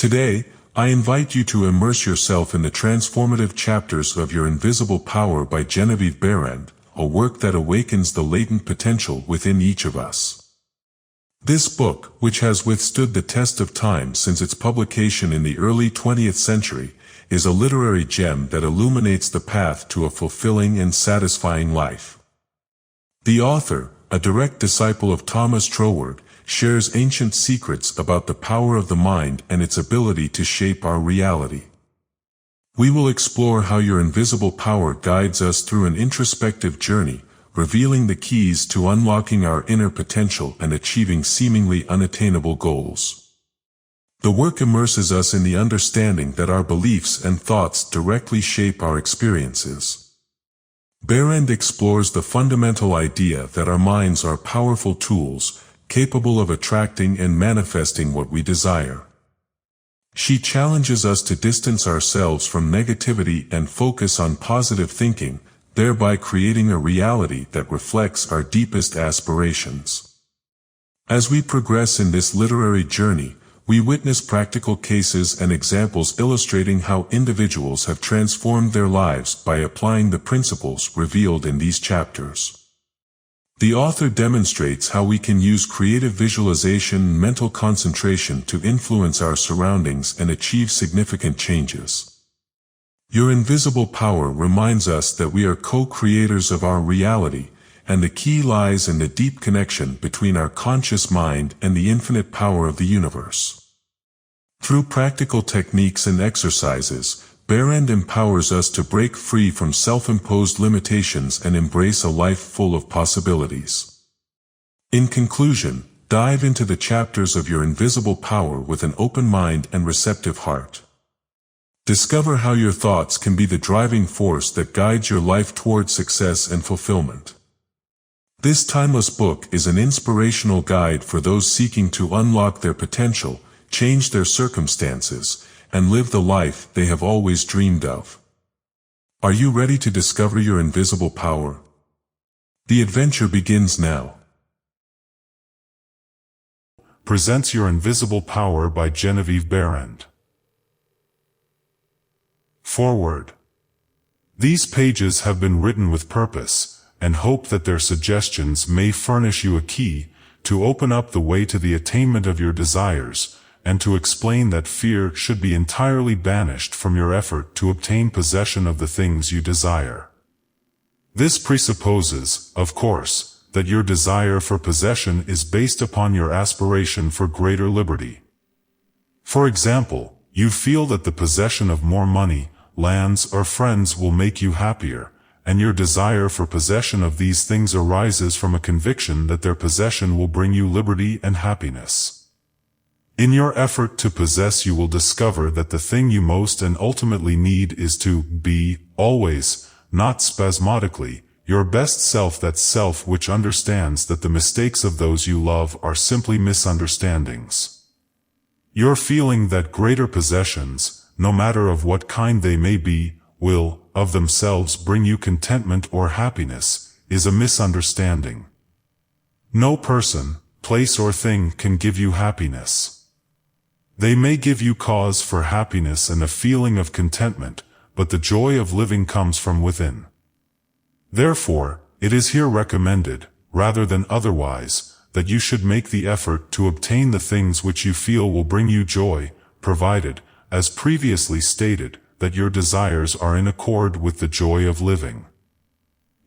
Today, I invite you to immerse yourself in the transformative chapters of Your Invisible Power by Genevieve Behren, a work that awakens the latent potential within each of us. This book, which has withstood the test of time since its publication in the early 20th century, is a literary gem that illuminates the path to a fulfilling and satisfying life. The author, a direct disciple of Thomas Troward, shares ancient secrets about the power of the mind and its ability to shape our reality. We will explore how your invisible power guides us through an introspective journey, revealing the keys to unlocking our inner potential and achieving seemingly unattainable goals. The work immerses us in the understanding that our beliefs and thoughts directly shape our experiences. Behren explores the fundamental idea that our minds are powerful tools, capable of attracting and manifesting what we desire. She challenges us to distance ourselves from negativity and focus on positive thinking, thereby creating a reality that reflects our deepest aspirations. As we progress in this literary journey, we witness practical cases and examples illustrating how individuals have transformed their lives by applying the principles revealed in these chapters. The author demonstrates how we can use creative visualization and mental concentration to influence our surroundings and achieve significant changes. Your invisible power reminds us that we are co-creators of our reality, and the key lies in the deep connection between our conscious mind and the infinite power of the universe. Through practical techniques and exercises, Behren empowers us to break free from self-imposed limitations and embrace a life full of possibilities. In conclusion, dive into the chapters of Your Invisible Power with an open mind and receptive heart. Discover how your thoughts can be the driving force that guides your life toward success and fulfillment. This timeless book is an inspirational guide for those seeking to unlock their potential, change their circumstances, and live the life they have always dreamed of. Are you ready to discover your invisible power? The adventure begins now. Presents Your Invisible Power by Genevieve Behren. Foreword. These pages have been written with purpose, and hope that their suggestions may furnish you a key to open up the way to the attainment of your desires, and to explain that fear should be entirely banished from your effort to obtain possession of the things you desire. This presupposes, of course, that your desire for possession is based upon your aspiration for greater liberty. For example, you feel that the possession of more money, lands, or friends will make you happier, and your desire for possession of these things arises from a conviction that their possession will bring you liberty and happiness. In your effort to possess, you will discover that the thing you most and ultimately need is to be, always, not spasmodically, your best self, that self which understands that the mistakes of those you love are simply misunderstandings. Your feeling that greater possessions, no matter of what kind they may be, will, of themselves, bring you contentment or happiness, is a misunderstanding. No person, place or thing can give you happiness. They may give you cause for happiness and a feeling of contentment, but the joy of living comes from within. Therefore, it is here recommended, rather than otherwise, that you should make the effort to obtain the things which you feel will bring you joy, provided, as previously stated, that your desires are in accord with the joy of living.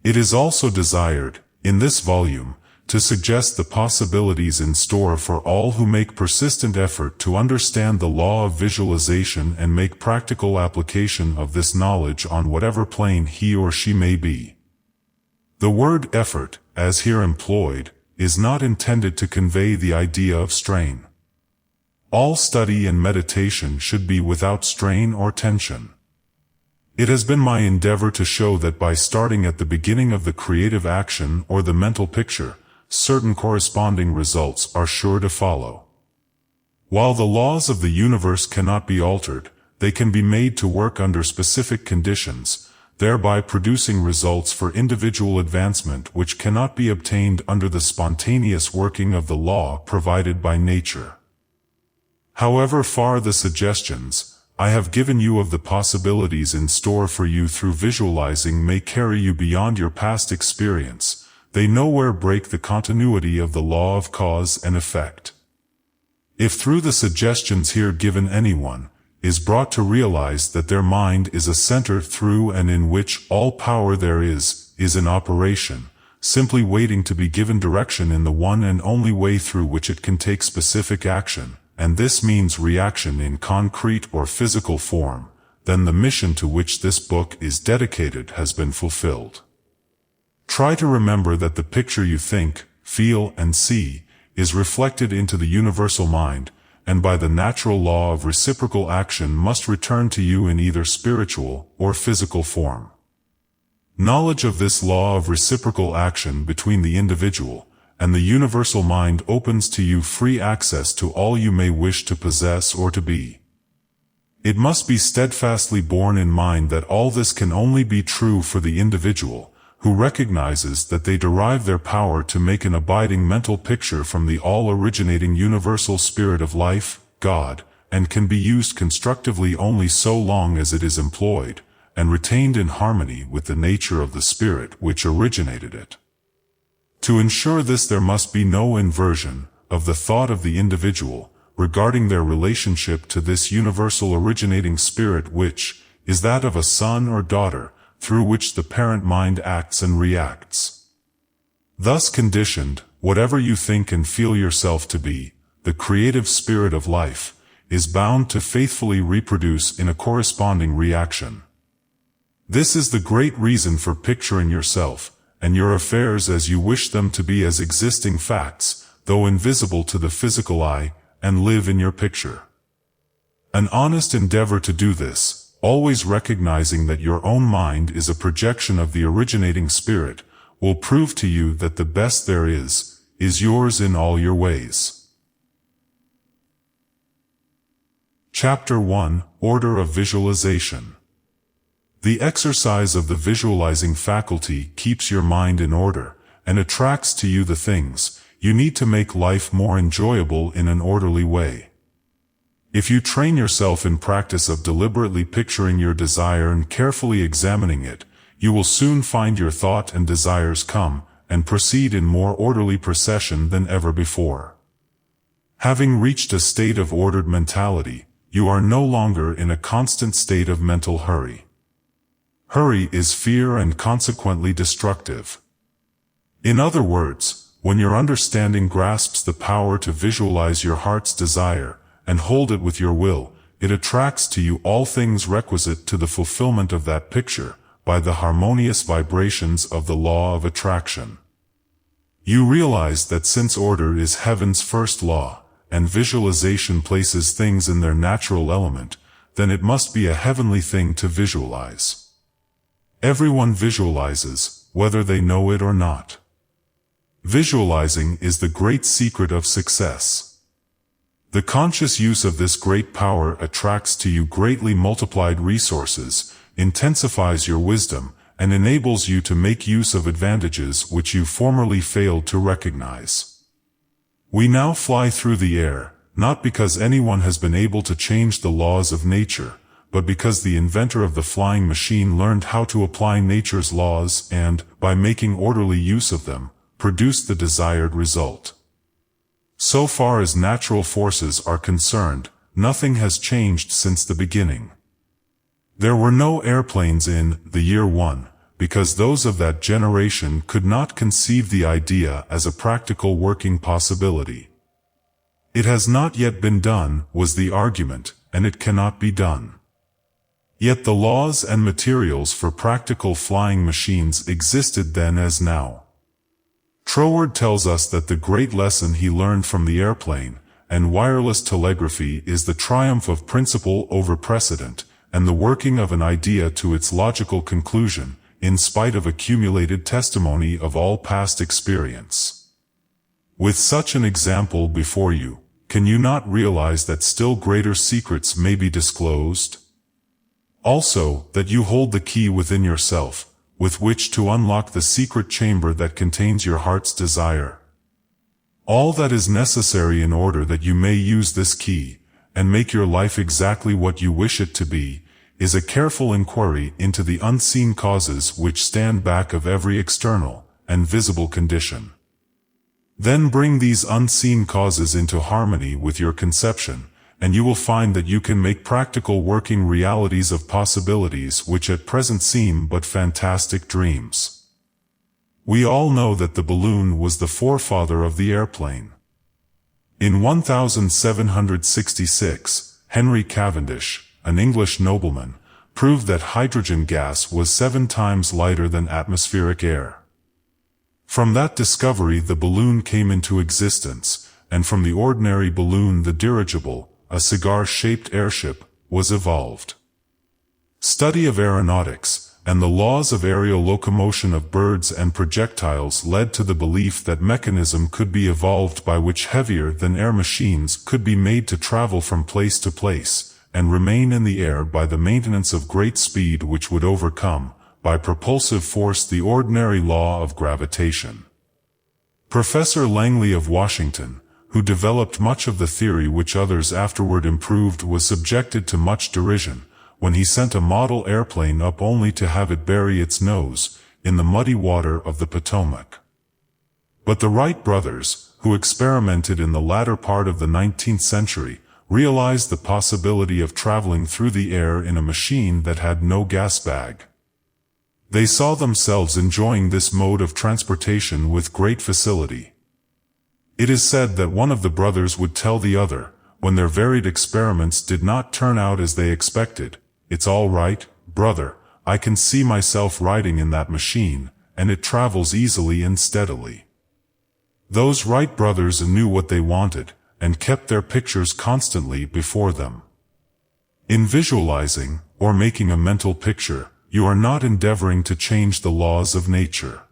It is also desired, in this volume, to suggest the possibilities in store for all who make persistent effort to understand the law of visualization and make practical application of this knowledge on whatever plane he or she may be. The word effort, as here employed, is not intended to convey the idea of strain. All study and meditation should be without strain or tension. It has been my endeavor to show that by starting at the beginning of the creative action or the mental picture, certain corresponding results are sure to follow. While the laws of the universe cannot be altered, they can be made to work under specific conditions, thereby producing results for individual advancement which cannot be obtained under the spontaneous working of the law provided by nature. However far the suggestions I have given you of the possibilities in store for you through visualizing may carry you beyond your past experience, they nowhere break the continuity of the law of cause and effect. If through the suggestions here given anyone is brought to realize that their mind is a center through and in which all power there is in operation, simply waiting to be given direction in the one and only way through which it can take specific action, and this means reaction in concrete or physical form, then the mission to which this book is dedicated has been fulfilled. Try to remember that the picture you think, feel, and see is reflected into the universal mind, and by the natural law of reciprocal action must return to you in either spiritual or physical form. Knowledge of this law of reciprocal action between the individual and the universal mind opens to you free access to all you may wish to possess or to be. It must be steadfastly borne in mind that all this can only be true for the individual, who recognizes that they derive their power to make an abiding mental picture from the all-originating universal spirit of life, God, and can be used constructively only so long as it is employed, and retained in harmony with the nature of the spirit which originated it. To ensure this, there must be no inversion of the thought of the individual regarding their relationship to this universal originating spirit, which is that of a son or daughter, through which the parent mind acts and reacts. Thus conditioned, whatever you think and feel yourself to be, the creative spirit of life, is bound to faithfully reproduce in a corresponding reaction. This is the great reason for picturing yourself and your affairs as you wish them to be as existing facts, though invisible to the physical eye, and live in your picture. An honest endeavor to do this, always recognizing that your own mind is a projection of the originating spirit, will prove to you that the best there is yours in all your ways. Chapter 1, Order of Visualization. The exercise of the visualizing faculty keeps your mind in order, and attracts to you the things you need to make life more enjoyable in an orderly way. If you train yourself in practice of deliberately picturing your desire and carefully examining it, you will soon find your thought and desires come and proceed in more orderly procession than ever before. Having reached a state of ordered mentality, you are no longer in a constant state of mental hurry. Hurry is fear and consequently destructive. In other words, when your understanding grasps the power to visualize your heart's desire, and hold it with your will, it attracts to you all things requisite to the fulfillment of that picture, by the harmonious vibrations of the law of attraction. You realize that since order is heaven's first law, and visualization places things in their natural element, then it must be a heavenly thing to visualize. Everyone visualizes, whether they know it or not. Visualizing is the great secret of success. The conscious use of this great power attracts to you greatly multiplied resources, intensifies your wisdom, and enables you to make use of advantages which you formerly failed to recognize. We now fly through the air, not because anyone has been able to change the laws of nature, but because the inventor of the flying machine learned how to apply nature's laws and, by making orderly use of them, produced the desired result. So far as natural forces are concerned, nothing has changed since the beginning. There were no airplanes in the year 1, because those of that generation could not conceive the idea as a practical working possibility. It has not yet been done, was the argument, and it cannot be done. Yet the laws and materials for practical flying machines existed then as now. Troward tells us that the great lesson he learned from the airplane and wireless telegraphy is the triumph of principle over precedent, and the working of an idea to its logical conclusion, in spite of accumulated testimony of all past experience. With such an example before you, can you not realize that still greater secrets may be disclosed? Also, that you hold the key within yourself, with which to unlock the secret chamber that contains your heart's desire. All that is necessary in order that you may use this key, and make your life exactly what you wish it to be, is a careful inquiry into the unseen causes which stand back of every external and visible condition. Then bring these unseen causes into harmony with your conception, and you will find that you can make practical working realities of possibilities which at present seem but fantastic dreams. We all know that the balloon was the forefather of the airplane. In 1766, Henry Cavendish, an English nobleman, proved that hydrogen gas was 7 times lighter than atmospheric air. From that discovery the balloon came into existence, and from the ordinary balloon the dirigible, a cigar-shaped airship, was evolved. Study of aeronautics, and the laws of aerial locomotion of birds and projectiles led to the belief that mechanism could be evolved by which heavier-than-air machines could be made to travel from place to place, and remain in the air by the maintenance of great speed which would overcome, by propulsive force, the ordinary law of gravitation. Professor Langley of Washington, who developed much of the theory which others afterward improved, was subjected to much derision, when he sent a model airplane up only to have it bury its nose in the muddy water of the Potomac. But the Wright brothers, who experimented in the latter part of the 19th century, realized the possibility of traveling through the air in a machine that had no gas bag. They saw themselves enjoying this mode of transportation with great facility. It is said that one of the brothers would tell the other, when their varied experiments did not turn out as they expected, "It's all right, brother, I can see myself riding in that machine, and it travels easily and steadily." Those Wright brothers knew what they wanted, and kept their pictures constantly before them. In visualizing, or making a mental picture, you are not endeavoring to change the laws of nature.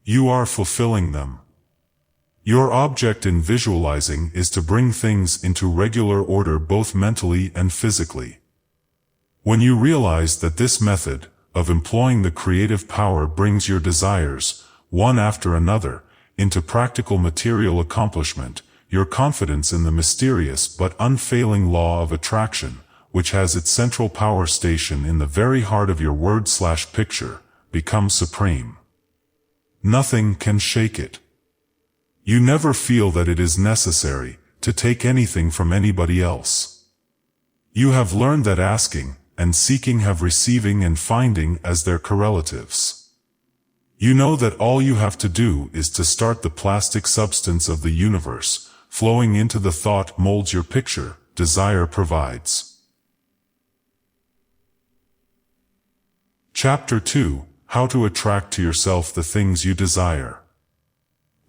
You are fulfilling them. Your object in visualizing is to bring things into regular order both mentally and physically. When you realize that this method of employing the creative power brings your desires, one after another, into practical material accomplishment, your confidence in the mysterious but unfailing law of attraction, which has its central power station in the very heart of your word/picture, becomes supreme. Nothing can shake it. You never feel that it is necessary to take anything from anybody else. You have learned that asking and seeking have receiving and finding as their correlatives. You know that all you have to do is to start the plastic substance of the universe, flowing into the thought molds your picture, desire provides. Chapter 2: How to attract to yourself the things you desire.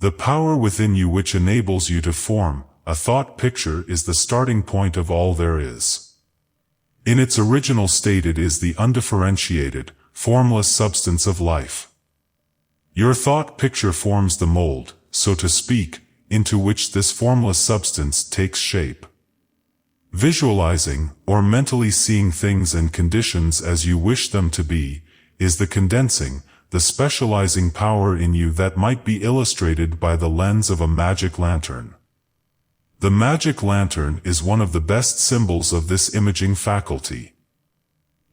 The power within you which enables you to form a thought picture is the starting point of all there is. In its original state it is the undifferentiated, formless substance of life. Your thought picture forms the mold, so to speak, into which this formless substance takes shape. Visualizing, or mentally seeing things and conditions as you wish them to be, is the condensing, the specializing power in you that might be illustrated by the lens of a magic lantern. The magic lantern is one of the best symbols of this imaging faculty.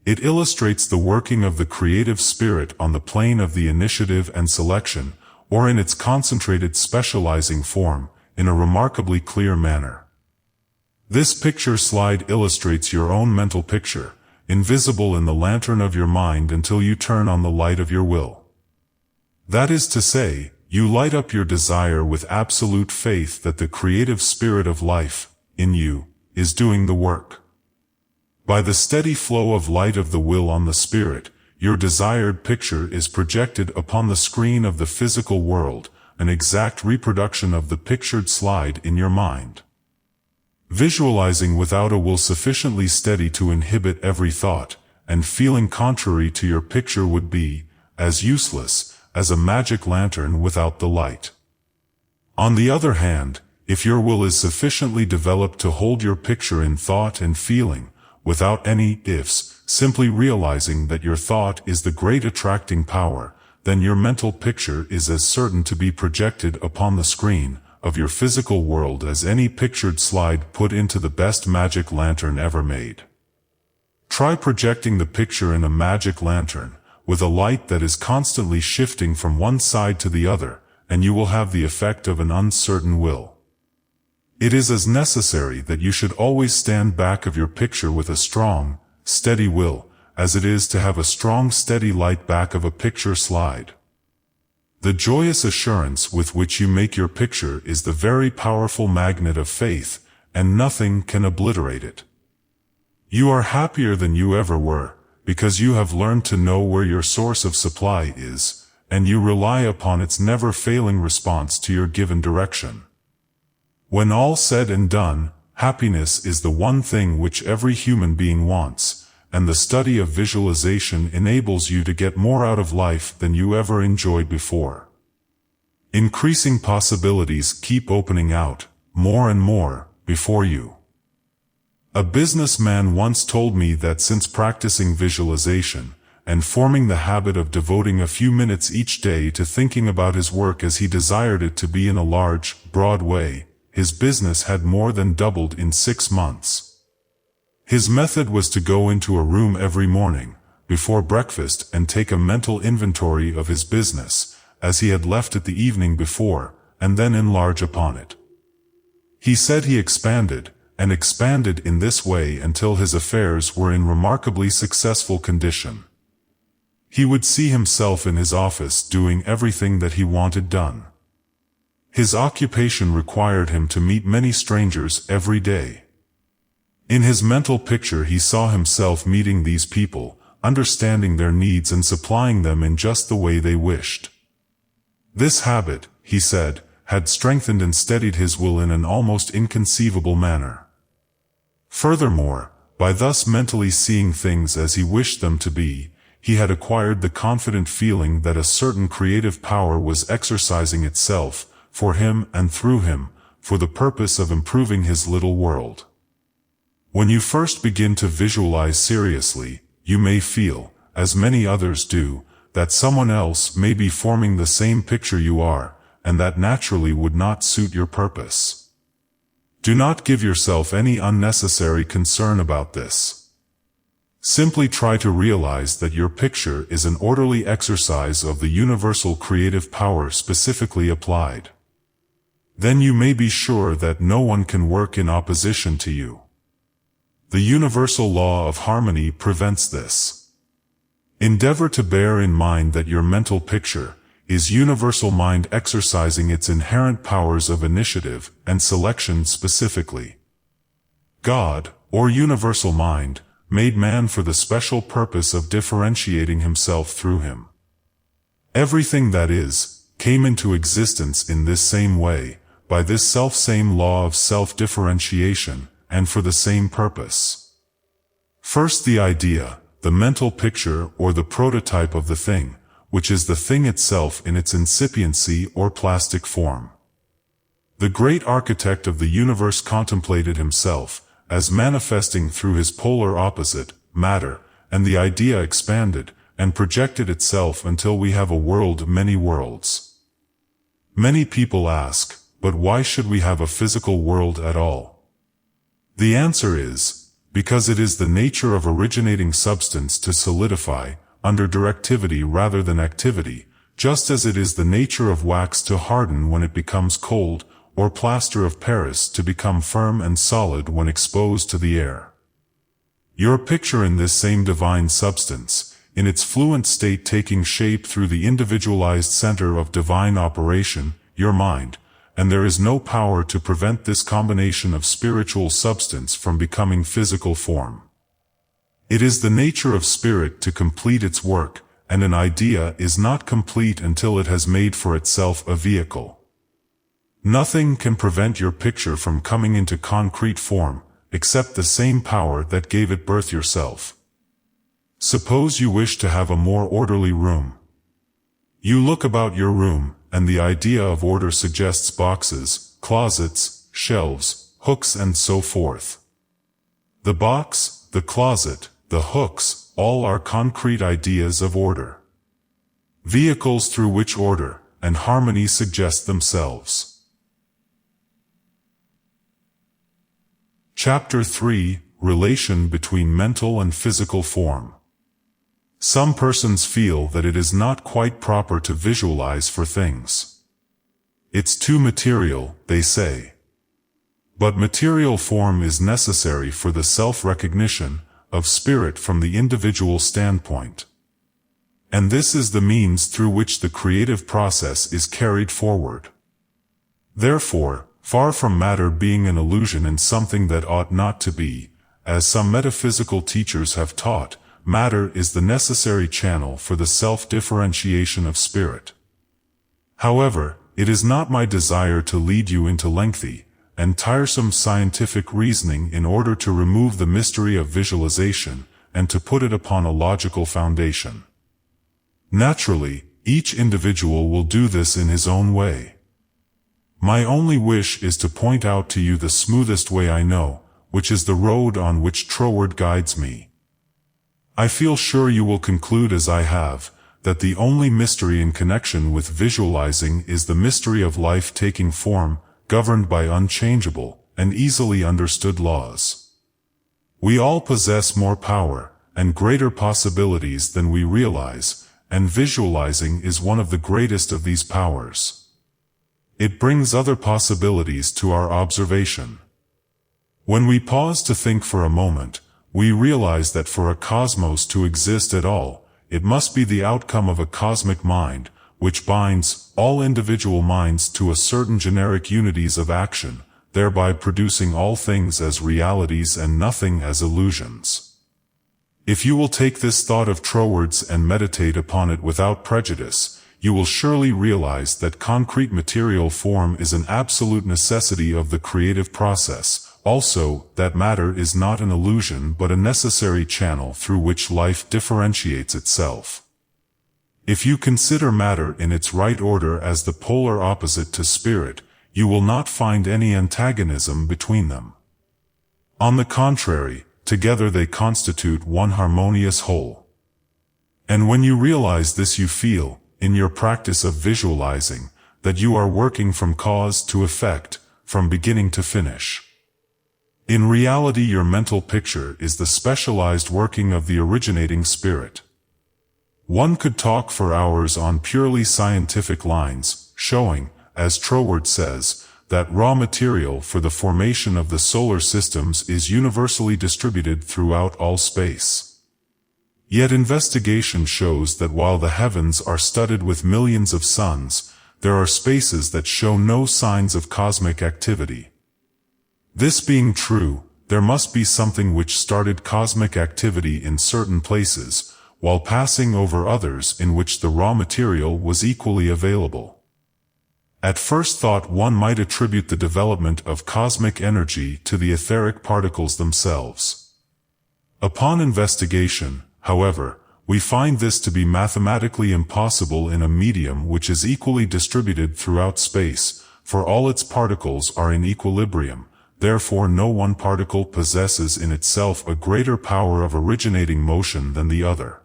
It illustrates the working of the creative spirit on the plane of the initiative and selection, or in its concentrated specializing form, in a remarkably clear manner. This picture slide illustrates your own mental picture, invisible in the lantern of your mind until you turn on the light of your will. That is to say, you light up your desire with absolute faith that the creative spirit of life, in you, is doing the work. By the steady flow of light of the will on the spirit, your desired picture is projected upon the screen of the physical world, an exact reproduction of the pictured slide in your mind. Visualizing without a will sufficiently steady to inhibit every thought, and feeling contrary to your picture would be as useless as a magic lantern without the light. On the other hand, if your will is sufficiently developed to hold your picture in thought and feeling, without any ifs, simply realizing that your thought is the great attracting power, then your mental picture is as certain to be projected upon the screen of your physical world as any pictured slide put into the best magic lantern ever made. Try projecting the picture in a magic lantern, with a light that is constantly shifting from one side to the other, and you will have the effect of an uncertain will. It is as necessary that you should always stand back of your picture with a strong, steady will, as it is to have a strong, steady light back of a picture slide. The joyous assurance with which you make your picture is the very powerful magnet of faith, and nothing can obliterate it. You are happier than you ever were, because you have learned to know where your source of supply is, and you rely upon its never-failing response to your given direction. When all said and done, happiness is the one thing which every human being wants, and the study of visualization enables you to get more out of life than you ever enjoyed before. Increasing possibilities keep opening out, more and more, before you. A businessman once told me that since practicing visualization, and forming the habit of devoting a few minutes each day to thinking about his work as he desired it to be in a large, broad way, his business had more than doubled in 6 months. His method was to go into a room every morning, before breakfast, and take a mental inventory of his business, as he had left it the evening before, and then enlarge upon it. He said he expanded in this way until his affairs were in remarkably successful condition. He would see himself in his office doing everything that he wanted done. His occupation required him to meet many strangers every day. In his mental picture he saw himself meeting these people, understanding their needs and supplying them in just the way they wished. This habit, he said, had strengthened and steadied his will in an almost inconceivable manner. Furthermore, by thus mentally seeing things as he wished them to be, he had acquired the confident feeling that a certain creative power was exercising itself, for him and through him, for the purpose of improving his little world. When you first begin to visualize seriously, you may feel, as many others do, that someone else may be forming the same picture you are, and that naturally would not suit your purpose. Do not give yourself any unnecessary concern about this. Simply try to realize that your picture is an orderly exercise of the universal creative power specifically applied. Then you may be sure that no one can work in opposition to you. The universal law of harmony prevents this. Endeavor to bear in mind that your mental picture is universal mind exercising its inherent powers of initiative and selection specifically. God, or universal mind, made man for the special purpose of differentiating himself through him. Everything that is, came into existence in this same way, by this self-same law of self-differentiation, and for the same purpose. First the idea, the mental picture or the prototype of the thing, which is the thing itself in its incipiency or plastic form. The great architect of the universe contemplated himself, as manifesting through his polar opposite, matter, and the idea expanded, and projected itself until we have a world, many worlds. Many people ask, but why should we have a physical world at all? The answer is, because it is the nature of originating substance to solidify, under directivity rather than activity, just as it is the nature of wax to harden when it becomes cold, or plaster of Paris to become firm and solid when exposed to the air. Your picture in this same divine substance, in its fluent state taking shape through the individualized center of divine operation, your mind, and there is no power to prevent this combination of spiritual substance from becoming physical form. It is the nature of spirit to complete its work, and an idea is not complete until it has made for itself a vehicle. Nothing can prevent your picture from coming into concrete form, except the same power that gave it birth yourself. Suppose you wish to have a more orderly room. You look about your room, and the idea of order suggests boxes, closets, shelves, hooks and so forth. The box, the closet, the hooks, all are concrete ideas of order. Vehicles through which order and harmony suggest themselves. Chapter 3: Relation between mental and physical form. Some persons feel that it is not quite proper to visualize for things. It's too material, they say. But material form is necessary for the self-recognition of spirit from the individual standpoint. And this is the means through which the creative process is carried forward. Therefore, far from matter being an illusion and something that ought not to be, as some metaphysical teachers have taught, matter is the necessary channel for the self-differentiation of spirit. However, it is not my desire to lead you into lengthy and tiresome scientific reasoning in order to remove the mystery of visualization and to put it upon a logical foundation. Naturally, each individual will do this in his own way. My only wish is to point out to you the smoothest way I know, which is the road on which Troward guides me. I feel sure you will conclude as I have, that the only mystery in connection with visualizing is the mystery of life taking form, governed by unchangeable and easily understood laws. We all possess more power and greater possibilities than we realize, and visualizing is one of the greatest of these powers. It brings other possibilities to our observation. When we pause to think for a moment, we realize that for a cosmos to exist at all, it must be the outcome of a cosmic mind, which binds all individual minds to a certain generic unities of action, thereby producing all things as realities and nothing as illusions. If you will take this thought of Troward's and meditate upon it without prejudice, you will surely realize that concrete material form is an absolute necessity of the creative process. Also, that matter is not an illusion but a necessary channel through which life differentiates itself. If you consider matter in its right order as the polar opposite to spirit, you will not find any antagonism between them. On the contrary, together they constitute one harmonious whole. And when you realize this, you feel, in your practice of visualizing, that you are working from cause to effect, from beginning to finish. In reality, your mental picture is the specialized working of the originating spirit. One could talk for hours on purely scientific lines, showing, as Troward says, that raw material for the formation of the solar systems is universally distributed throughout all space. Yet investigation shows that while the heavens are studded with millions of suns, there are spaces that show no signs of cosmic activity. This being true, there must be something which started cosmic activity in certain places, while passing over others in which the raw material was equally available. At first thought, one might attribute the development of cosmic energy to the etheric particles themselves. Upon investigation, however, we find this to be mathematically impossible in a medium which is equally distributed throughout space, for all its particles are in equilibrium. Therefore no one particle possesses in itself a greater power of originating motion than the other.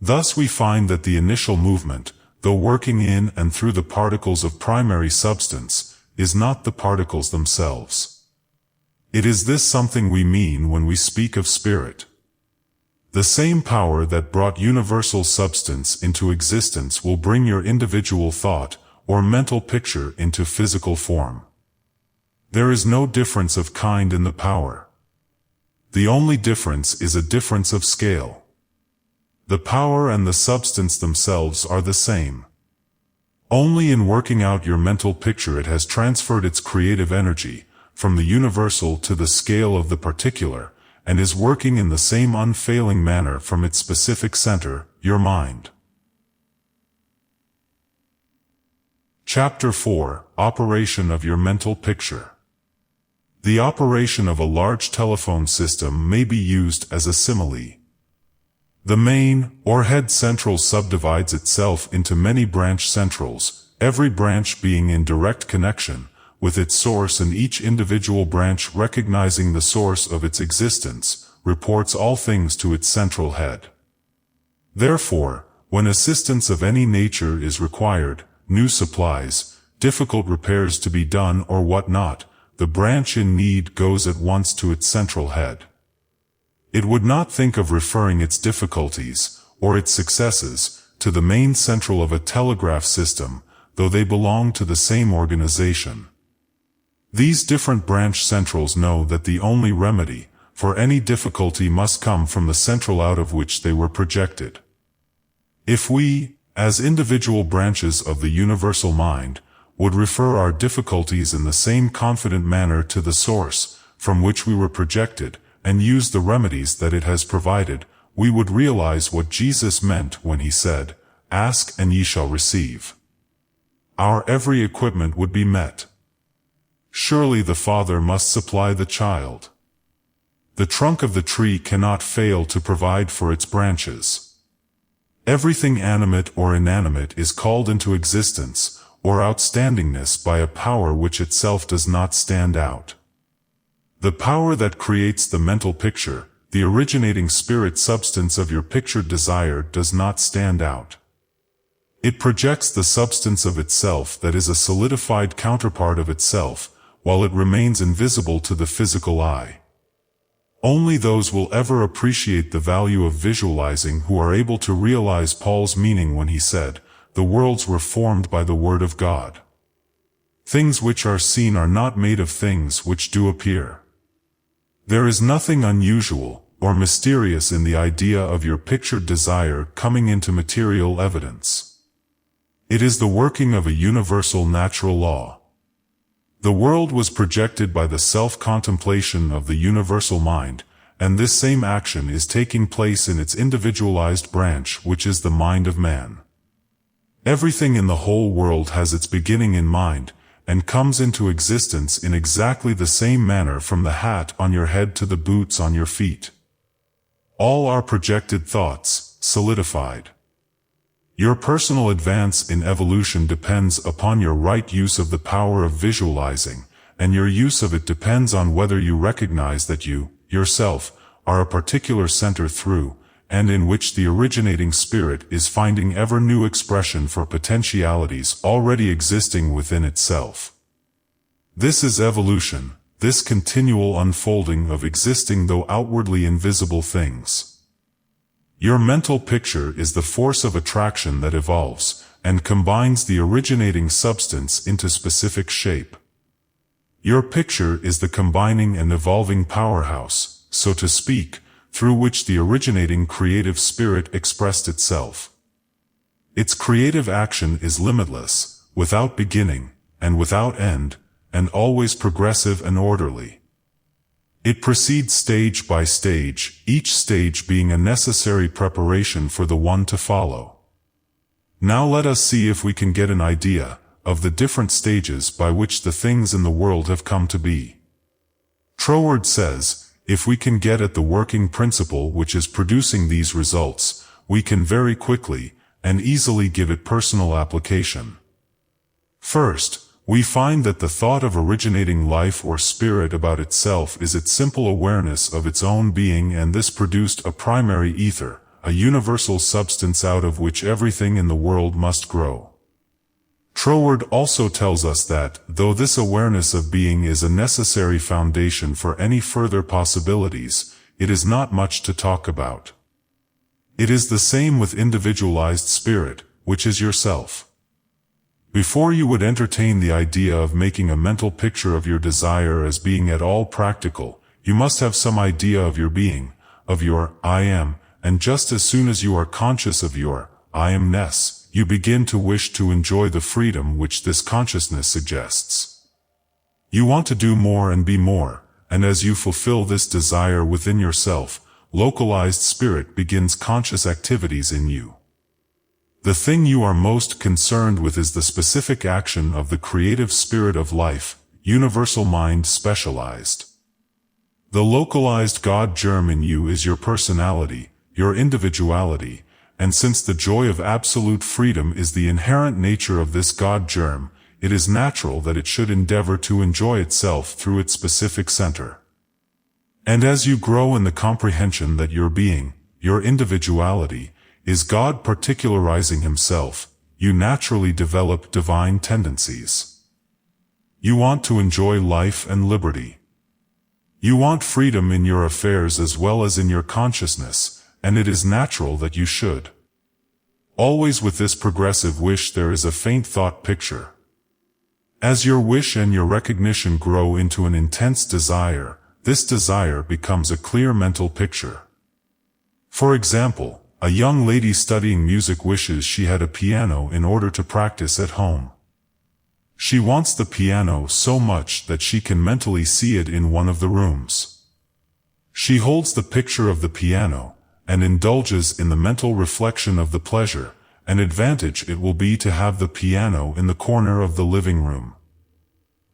Thus we find that the initial movement, though working in and through the particles of primary substance, is not the particles themselves. It is this something we mean when we speak of spirit. The same power that brought universal substance into existence will bring your individual thought or mental picture into physical form. There is no difference of kind in the power. The only difference is a difference of scale. The power and the substance themselves are the same. Only in working out your mental picture it has transferred its creative energy from the universal to the scale of the particular, and is working in the same unfailing manner from its specific center, your mind. Chapter 4: Operation of your mental picture. The operation of a large telephone system may be used as a simile. The main, or head central, subdivides itself into many branch centrals, every branch being in direct connection with its source, and each individual branch, recognizing the source of its existence, reports all things to its central head. Therefore, when assistance of any nature is required, new supplies, difficult repairs to be done or what not, the branch in need goes at once to its central head. It would not think of referring its difficulties, or its successes, to the main central of a telegraph system, though they belong to the same organization. These different branch centrals know that the only remedy for any difficulty must come from the central out of which they were projected. If we, as individual branches of the universal mind, would refer our difficulties in the same confident manner to the source from which we were projected, and use the remedies that it has provided, we would realize what Jesus meant when he said, "Ask and ye shall receive." Our every equipment would be met. Surely the Father must supply the child. The trunk of the tree cannot fail to provide for its branches. Everything animate or inanimate is called into existence, or outstandingness, by a power which itself does not stand out. The power that creates the mental picture, the originating spirit substance of your pictured desire, does not stand out. It projects the substance of itself that is a solidified counterpart of itself, while it remains invisible to the physical eye. Only those will ever appreciate the value of visualizing who are able to realize Paul's meaning when he said, "The worlds were formed by the word of God." Things which are seen are not made of things which do appear. There is nothing unusual or mysterious in the idea of your pictured desire coming into material evidence. It is the working of a universal natural law. The world was projected by the self-contemplation of the universal mind, and this same action is taking place in its individualized branch, which is the mind of man. Everything in the whole world has its beginning in mind, and comes into existence in exactly the same manner from the hat on your head to the boots on your feet. All are projected thoughts, solidified. Your personal advance in evolution depends upon your right use of the power of visualizing, and your use of it depends on whether you recognize that you, yourself, are a particular center through, and in which the originating spirit is finding ever new expression for potentialities already existing within itself. This is evolution, this continual unfolding of existing though outwardly invisible things. Your mental picture is the force of attraction that evolves, and combines the originating substance into specific shape. Your picture is the combining and evolving powerhouse, so to speak, through which the originating creative spirit expressed itself. Its creative action is limitless, without beginning, and without end, and always progressive and orderly. It proceeds stage by stage, each stage being a necessary preparation for the one to follow. Now let us see if we can get an idea of the different stages by which the things in the world have come to be. Troward says, if we can get at the working principle which is producing these results, we can very quickly and easily give it personal application. First, we find that the thought of originating life or spirit about itself is its simple awareness of its own being, and this produced a primary ether, a universal substance out of which everything in the world must grow. Troward also tells us that, though this awareness of being is a necessary foundation for any further possibilities, it is not much to talk about. It is the same with individualized spirit, which is yourself. Before you would entertain the idea of making a mental picture of your desire as being at all practical, you must have some idea of your being, of your I am, and just as soon as you are conscious of your I amness, you begin to wish to enjoy the freedom which this consciousness suggests. You want to do more and be more, and as you fulfill this desire within yourself, localized spirit begins conscious activities in you. The thing you are most concerned with is the specific action of the creative spirit of life, universal mind specialized. The localized God germ in you is your personality, your individuality, and since the joy of absolute freedom is the inherent nature of this God germ, it is natural that it should endeavor to enjoy itself through its specific center. And as you grow in the comprehension that your being, your individuality, is God particularizing himself, you naturally develop divine tendencies. You want to enjoy life and liberty. You want freedom in your affairs as well as in your consciousness, and it is natural that you should. Always with this progressive wish there is a faint thought picture. As your wish and your recognition grow into an intense desire, this desire becomes a clear mental picture. For example, a young lady studying music wishes she had a piano in order to practice at home. She wants the piano so much that she can mentally see it in one of the rooms. She holds the picture of the piano, and indulges in the mental reflection of the pleasure and advantage it will be to have the piano in the corner of the living room.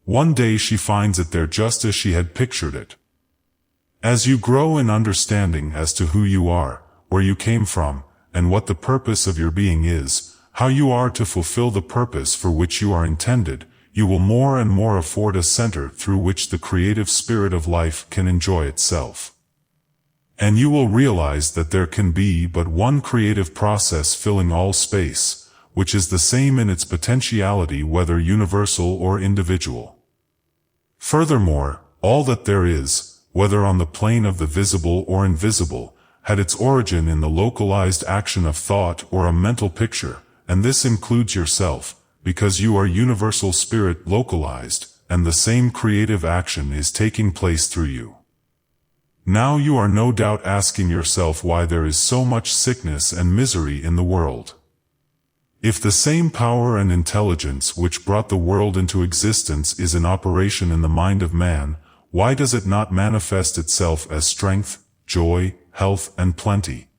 One day she finds it there just as she had pictured it. As you grow in understanding as to who you are, where you came from, and what the purpose of your being is, how you are to fulfill the purpose for which you are intended, you will more and more afford a center through which the creative spirit of life can enjoy itself. And you will realize that there can be but one creative process filling all space, which is the same in its potentiality whether universal or individual. Furthermore, all that there is, whether on the plane of the visible or invisible, had its origin in the localized action of thought or a mental picture, and this includes yourself, because you are universal spirit localized, and the same creative action is taking place through you. Now you are no doubt asking yourself why there is so much sickness and misery in the world. If the same power and intelligence which brought the world into existence is in operation in the mind of man, why does it not manifest itself as strength, joy, health, and plenty?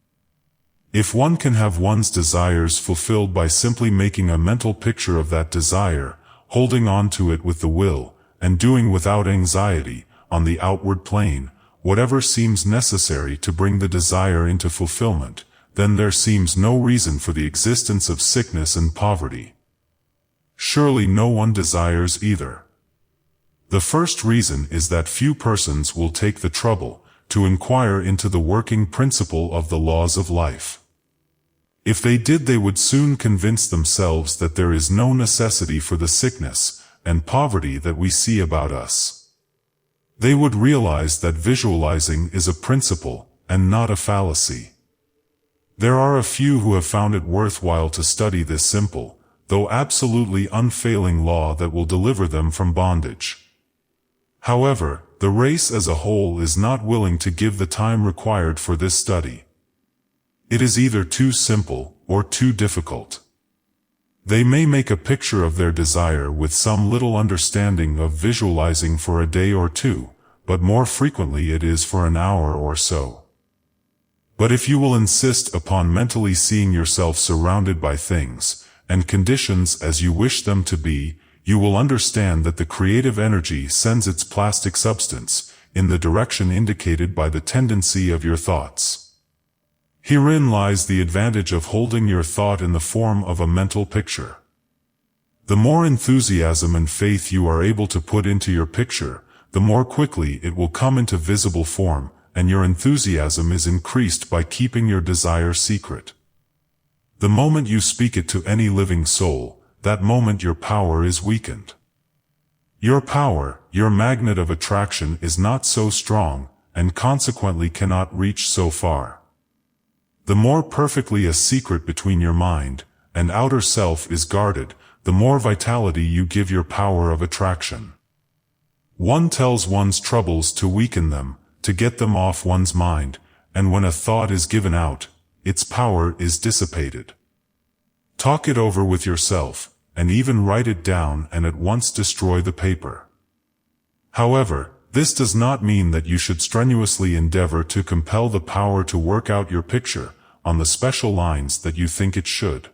If one can have one's desires fulfilled by simply making a mental picture of that desire, holding on to it with the will, and doing without anxiety, on the outward plane, whatever seems necessary to bring the desire into fulfillment, then there seems no reason for the existence of sickness and poverty. Surely no one desires either. The first reason is that few persons will take the trouble to inquire into the working principle of the laws of life. If they did, they would soon convince themselves that there is no necessity for the sickness and poverty that we see about us. They would realize that visualizing is a principle, and not a fallacy. There are a few who have found it worthwhile to study this simple, though absolutely unfailing law that will deliver them from bondage. However, the race as a whole is not willing to give the time required for this study. It is either too simple, or too difficult. They may make a picture of their desire with some little understanding of visualizing for a day or two, but more frequently it is for an hour or so. But if you will insist upon mentally seeing yourself surrounded by things and conditions as you wish them to be, you will understand that the creative energy sends its plastic substance in the direction indicated by the tendency of your thoughts. Herein lies the advantage of holding your thought in the form of a mental picture. The more enthusiasm and faith you are able to put into your picture, the more quickly it will come into visible form, and your enthusiasm is increased by keeping your desire secret. The moment you speak it to any living soul, that moment your power is weakened. Your power, your magnet of attraction, is not so strong, and consequently cannot reach so far. The more perfectly a secret between your mind and outer self is guarded, the more vitality you give your power of attraction. One tells one's troubles to weaken them, to get them off one's mind, and when a thought is given out, its power is dissipated. Talk it over with yourself, and even write it down and at once destroy the paper. However, this does not mean that you should strenuously endeavor to compel the power to work out your picture on the special lines that you think it should.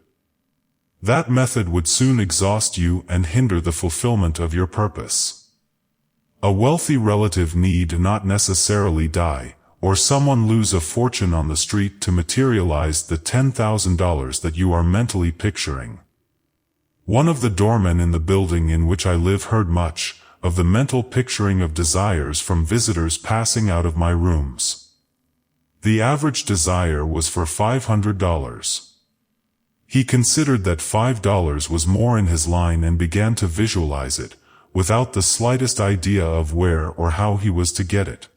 That method would soon exhaust you and hinder the fulfillment of your purpose. A wealthy relative need not necessarily die, or someone lose a fortune on the street to materialize the $10,000 that you are mentally picturing. One of the doormen in the building in which I live heard much of the mental picturing of desires from visitors passing out of my rooms. The average desire was for $500. He considered that $5 was more in his line and began to visualize it, without the slightest idea of where or how he was to get it.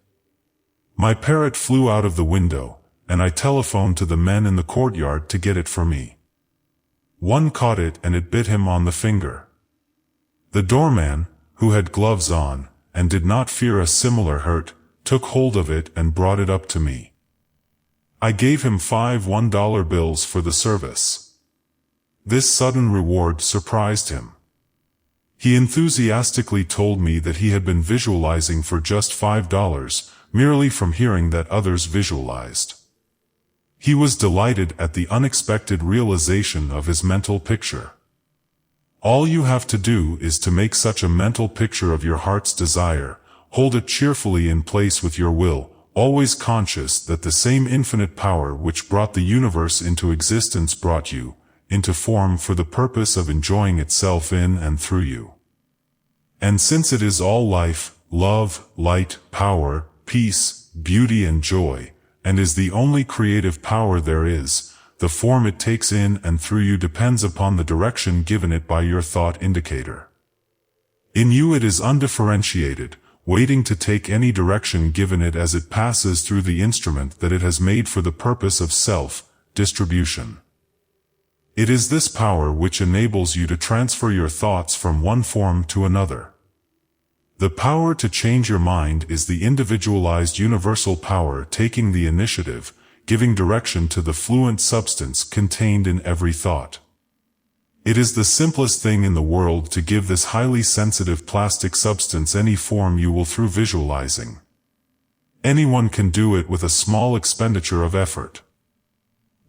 My parrot flew out of the window, and I telephoned to the men in the courtyard to get it for me. One caught it and it bit him on the finger. The doorman, who had gloves on, and did not fear a similar hurt, took hold of it and brought it up to me. I gave him 5 $1 bills for the service. This sudden reward surprised him. He enthusiastically told me that he had been visualizing for just $5, merely from hearing that others visualized. He was delighted at the unexpected realization of his mental picture. All you have to do is to make such a mental picture of your heart's desire, hold it cheerfully in place with your will, always conscious that the same infinite power which brought the universe into existence brought you into form for the purpose of enjoying itself in and through you. And since it is all life, love, light, power, peace, beauty and joy, and is the only creative power there is, the form it takes in and through you depends upon the direction given it by your thought indicator. In you it is undifferentiated, waiting to take any direction given it as it passes through the instrument that it has made for the purpose of self-distribution. It is this power which enables you to transfer your thoughts from one form to another. The power to change your mind is the individualized universal power taking the initiative, giving direction to the fluent substance contained in every thought. It is the simplest thing in the world to give this highly sensitive plastic substance any form you will through visualizing. Anyone can do it with a small expenditure of effort.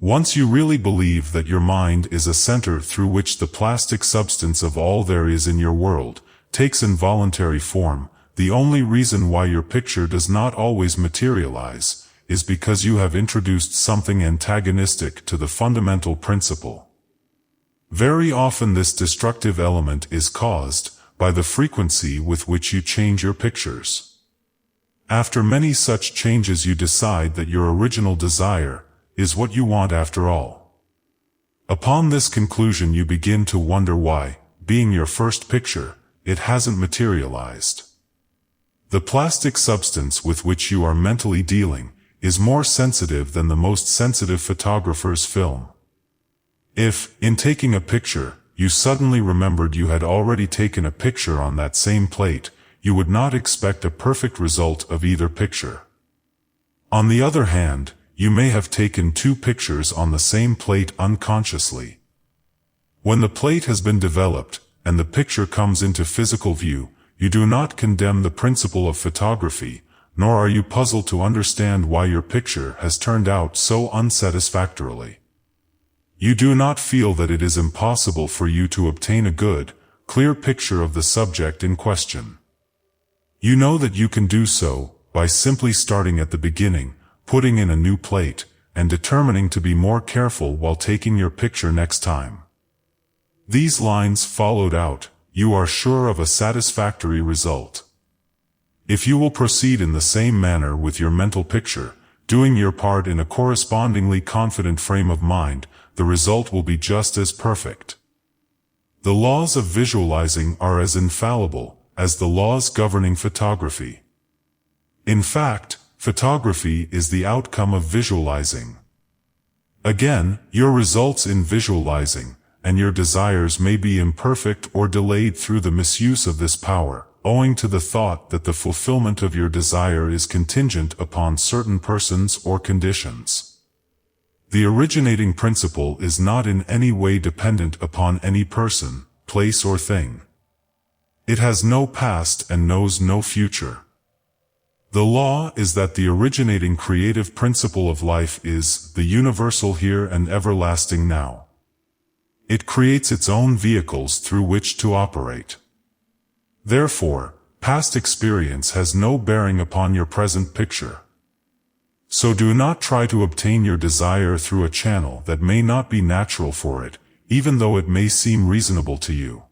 Once you really believe that your mind is a center through which the plastic substance of all there is in your world takes involuntary form, the only reason why your picture does not always materialize is because you have introduced something antagonistic to the fundamental principle. Very often this destructive element is caused by the frequency with which you change your pictures. After many such changes you decide that your original desire is what you want after all. Upon this conclusion you begin to wonder why, being your first picture, it hasn't materialized. The plastic substance with which you are mentally dealing is more sensitive than the most sensitive photographer's film. If, in taking a picture, you suddenly remembered you had already taken a picture on that same plate, you would not expect a perfect result of either picture. On the other hand, you may have taken 2 pictures on the same plate unconsciously. When the plate has been developed, and the picture comes into physical view, you do not condemn the principle of photography, nor are you puzzled to understand why your picture has turned out so unsatisfactorily. You do not feel that it is impossible for you to obtain a good, clear picture of the subject in question. You know that you can do so by simply starting at the beginning, putting in a new plate, and determining to be more careful while taking your picture next time. These lines followed out, you are sure of a satisfactory result. If you will proceed in the same manner with your mental picture, doing your part in a correspondingly confident frame of mind, the result will be just as perfect. The laws of visualizing are as infallible as the laws governing photography. In fact, photography is the outcome of visualizing. Again, your results in visualizing and your desires may be imperfect or delayed through the misuse of this power, owing to the thought that the fulfillment of your desire is contingent upon certain persons or conditions. The originating principle is not in any way dependent upon any person, place or thing. It has no past and knows no future. The law is that the originating creative principle of life is the universal here and everlasting now. It creates its own vehicles through which to operate. Therefore, past experience has no bearing upon your present picture. So do not try to obtain your desire through a channel that may not be natural for it, even though it may seem reasonable to you.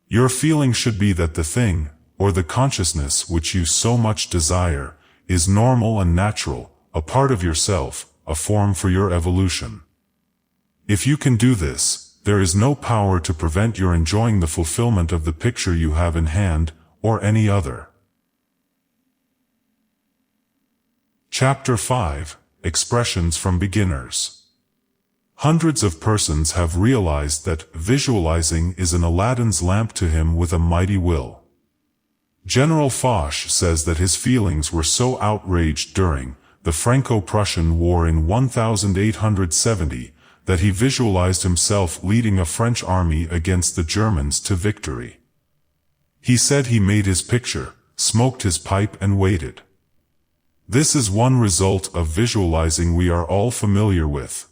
Your feeling should be that the thing, or the consciousness which you so much desire, is normal and natural, a part of yourself, a form for your evolution. If you can do this, there is no power to prevent your enjoying the fulfillment of the picture you have in hand, or any other. Chapter 5. Expressions from Beginners. Hundreds of persons have realized that visualizing is an Aladdin's lamp to him with a mighty will. General Foch says that his feelings were so outraged during the Franco-Prussian War in 1870 that he visualized himself leading a French army against the Germans to victory. He said he made his picture, smoked his pipe and waited. This is one result of visualizing we are all familiar with.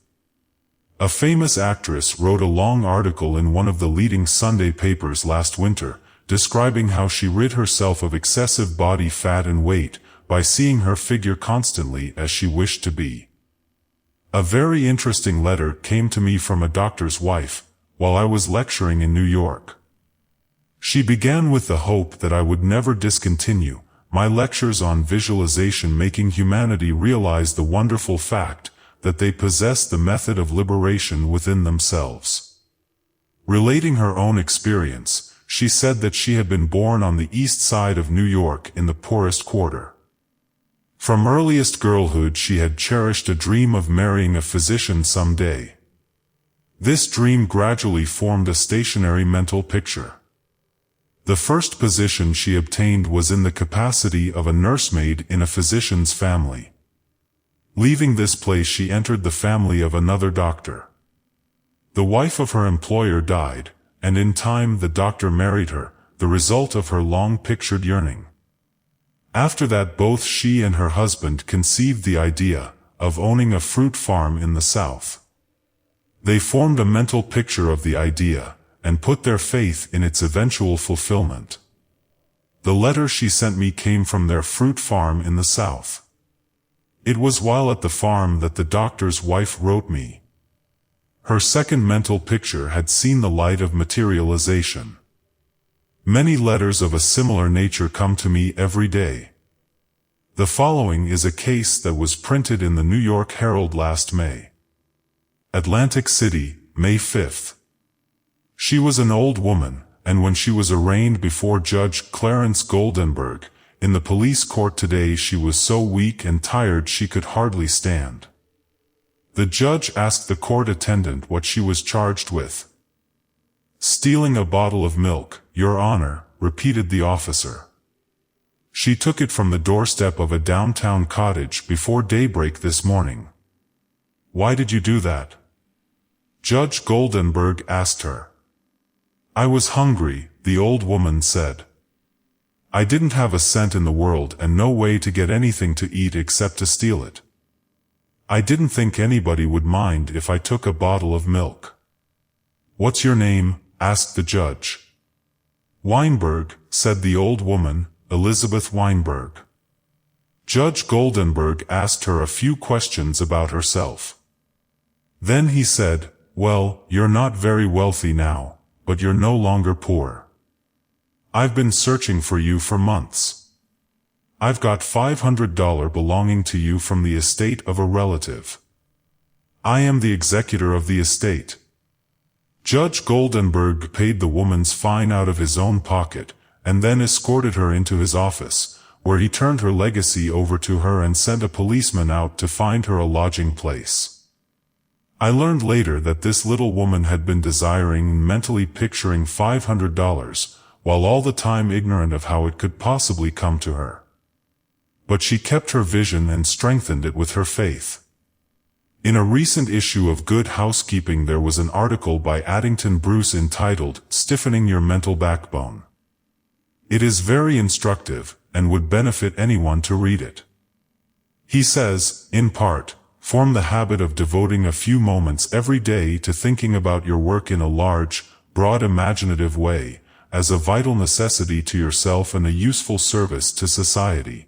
A famous actress wrote a long article in one of the leading Sunday papers last winter, describing how she rid herself of excessive body fat and weight by seeing her figure constantly as she wished to be. A very interesting letter came to me from a doctor's wife, while I was lecturing in New York. She began with the hope that I would never discontinue my lectures on visualization, making humanity realize the wonderful fact that they possess the method of liberation within themselves. Relating her own experience, she said that she had been born on the east side of New York in the poorest quarter. From earliest girlhood she had cherished a dream of marrying a physician someday. This dream gradually formed a stationary mental picture. The first position she obtained was in the capacity of a nursemaid in a physician's family. Leaving this place she entered the family of another doctor. The wife of her employer died, and in time the doctor married her, the result of her long-pictured yearning. After that both she and her husband conceived the idea of owning a fruit farm in the South. They formed a mental picture of the idea, and put their faith in its eventual fulfillment. The letter she sent me came from their fruit farm in the South. It was while at the farm that the doctor's wife wrote me. Her second mental picture had seen the light of materialization. Many letters of a similar nature come to me every day. The following is a case that was printed in the New York Herald last May. Atlantic City, May 5th. She was an old woman, and when she was arraigned before Judge Clarence Goldenberg, in the police court today she was so weak and tired she could hardly stand. The judge asked the court attendant what she was charged with. "Stealing a bottle of milk, Your Honor," repeated the officer. "She took it from the doorstep of a downtown cottage before daybreak this morning." "Why did you do that?" Judge Goldenberg asked her. "I was hungry," the old woman said. "I didn't have a cent in the world and no way to get anything to eat except to steal it. I didn't think anybody would mind if I took a bottle of milk." "What's your name?" asked the judge. "Weinberg," said the old woman, "Elizabeth Weinberg." Judge Goldenberg asked her a few questions about herself. Then he said, "Well, you're not very wealthy now, but you're no longer poor. I've been searching for you for months. I've got $500 belonging to you from the estate of a relative. I am the executor of the estate." Judge Goldenberg paid the woman's fine out of his own pocket, and then escorted her into his office, where he turned her legacy over to her and sent a policeman out to find her a lodging place. I learned later that this little woman had been desiring and mentally picturing $500, while all the time ignorant of how it could possibly come to her. But she kept her vision and strengthened it with her faith. In a recent issue of Good Housekeeping there was an article by Addington Bruce entitled, "Stiffening Your Mental Backbone." It is very instructive, and would benefit anyone to read it. He says, in part, form the habit of devoting a few moments every day to thinking about your work in a large, broad imaginative way, as a vital necessity to yourself and a useful service to society.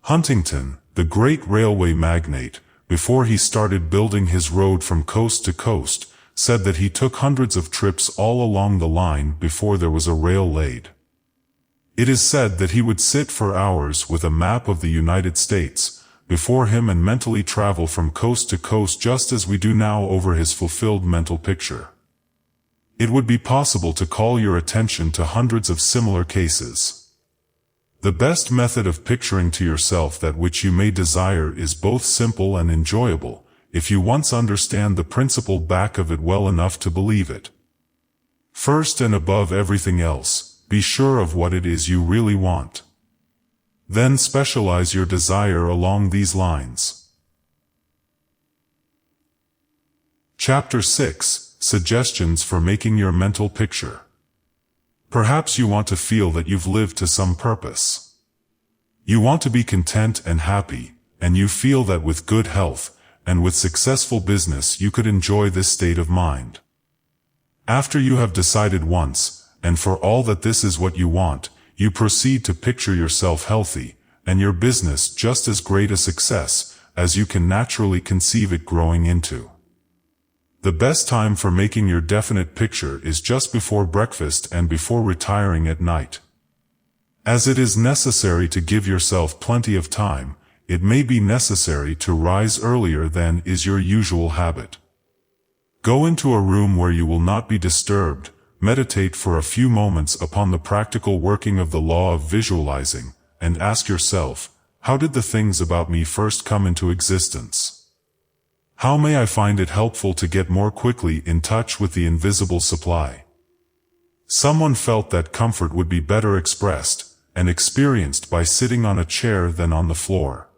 Huntington, the great railway magnate, before he started building his road from coast to coast, said that he took hundreds of trips all along the line before there was a rail laid. It is said that he would sit for hours with a map of the United States before him and mentally travel from coast to coast just as we do now over his fulfilled mental picture. it would be possible to call your attention to hundreds of similar cases. The best method of picturing to yourself that which you may desire is both simple and enjoyable, if you once understand the principle back of it well enough to believe it. First and above everything else, be sure of what it is you really want. Then specialize your desire along these lines. Chapter 6: Suggestions for Making Your Mental Picture. Perhaps you want to feel that you've lived to some purpose. You want to be content and happy, and you feel that with good health, and with successful business you could enjoy this state of mind. After you have decided once, and for all that this is what you want, you proceed to picture yourself healthy, and your business just as great a success, as you can naturally conceive it growing into. The best time for making your definite picture is just before breakfast and before retiring at night. As it is necessary to give yourself plenty of time, it may be necessary to rise earlier than is your usual habit. Go into a room where you will not be disturbed, meditate for a few moments upon the practical working of the law of visualizing, and ask yourself, how did the things about me first come into existence? How may I find it helpful to get more quickly in touch with the invisible supply? Someone felt that comfort would be better expressed and experienced by sitting on a chair than on the floor.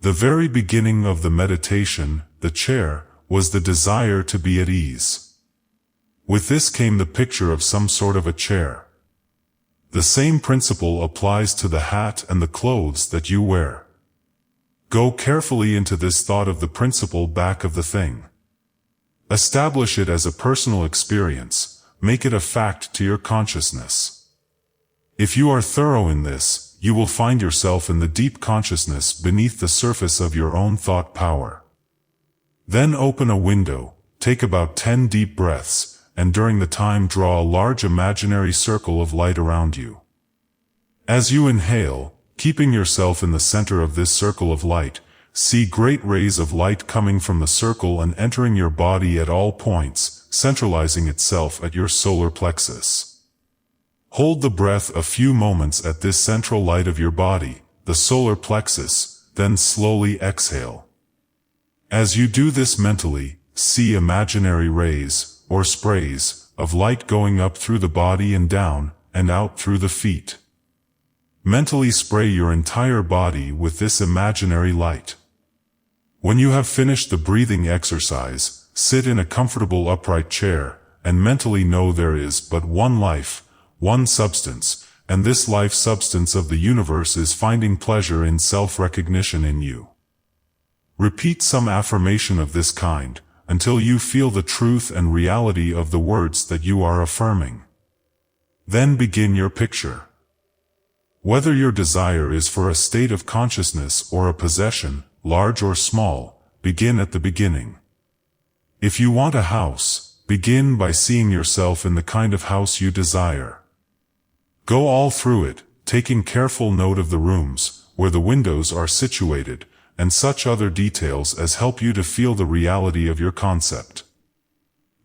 The very beginning of the meditation, the chair, was the desire to be at ease. With this came the picture of some sort of a chair. The same principle applies to the hat and the clothes that you wear. Go carefully into this thought of the principle back of the thing. Establish it as a personal experience, make it a fact to your consciousness. If you are thorough in this, you will find yourself in the deep consciousness beneath the surface of your own thought power. Then open a window, take about 10 deep breaths, and during the time draw a large imaginary circle of light around you. As you inhale, keeping yourself in the center of this circle of light, see great rays of light coming from the circle and entering your body at all points, centralizing itself at your solar plexus. Hold the breath a few moments at this central light of your body, the solar plexus, then slowly exhale. As you do this mentally, see imaginary rays, or sprays, of light going up through the body and down, and out through the feet. Mentally spray your entire body with this imaginary light. When you have finished the breathing exercise, sit in a comfortable upright chair, and mentally know there is but one life, one substance, and this life substance of the universe is finding pleasure in self-recognition in you. Repeat some affirmation of this kind, until you feel the truth and reality of the words that you are affirming. Then begin your picture. Whether your desire is for a state of consciousness or a possession, large or small, begin at the beginning. If you want a house, begin by seeing yourself in the kind of house you desire. Go all through it, taking careful note of the rooms, where the windows are situated, and such other details as help you to feel the reality of your concept.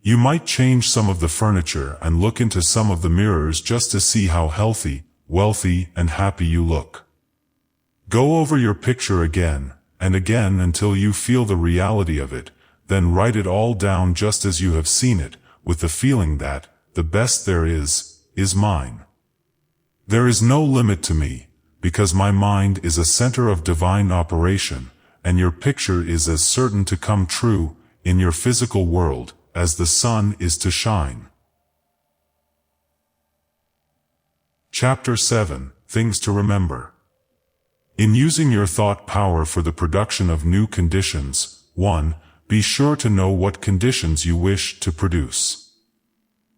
You might change some of the furniture and look into some of the mirrors just to see how healthy, wealthy, and happy you look. Go over your picture again and again until you feel the reality of it, then write it all down just as you have seen it, with the feeling that, the best there is mine. There is no limit to me, because my mind is a center of divine operation, and your picture is as certain to come true, in your physical world, as the sun is to shine. Chapter 7: Things to Remember. In using your thought power for the production of new conditions, 1. Be sure to know what conditions you wish to produce.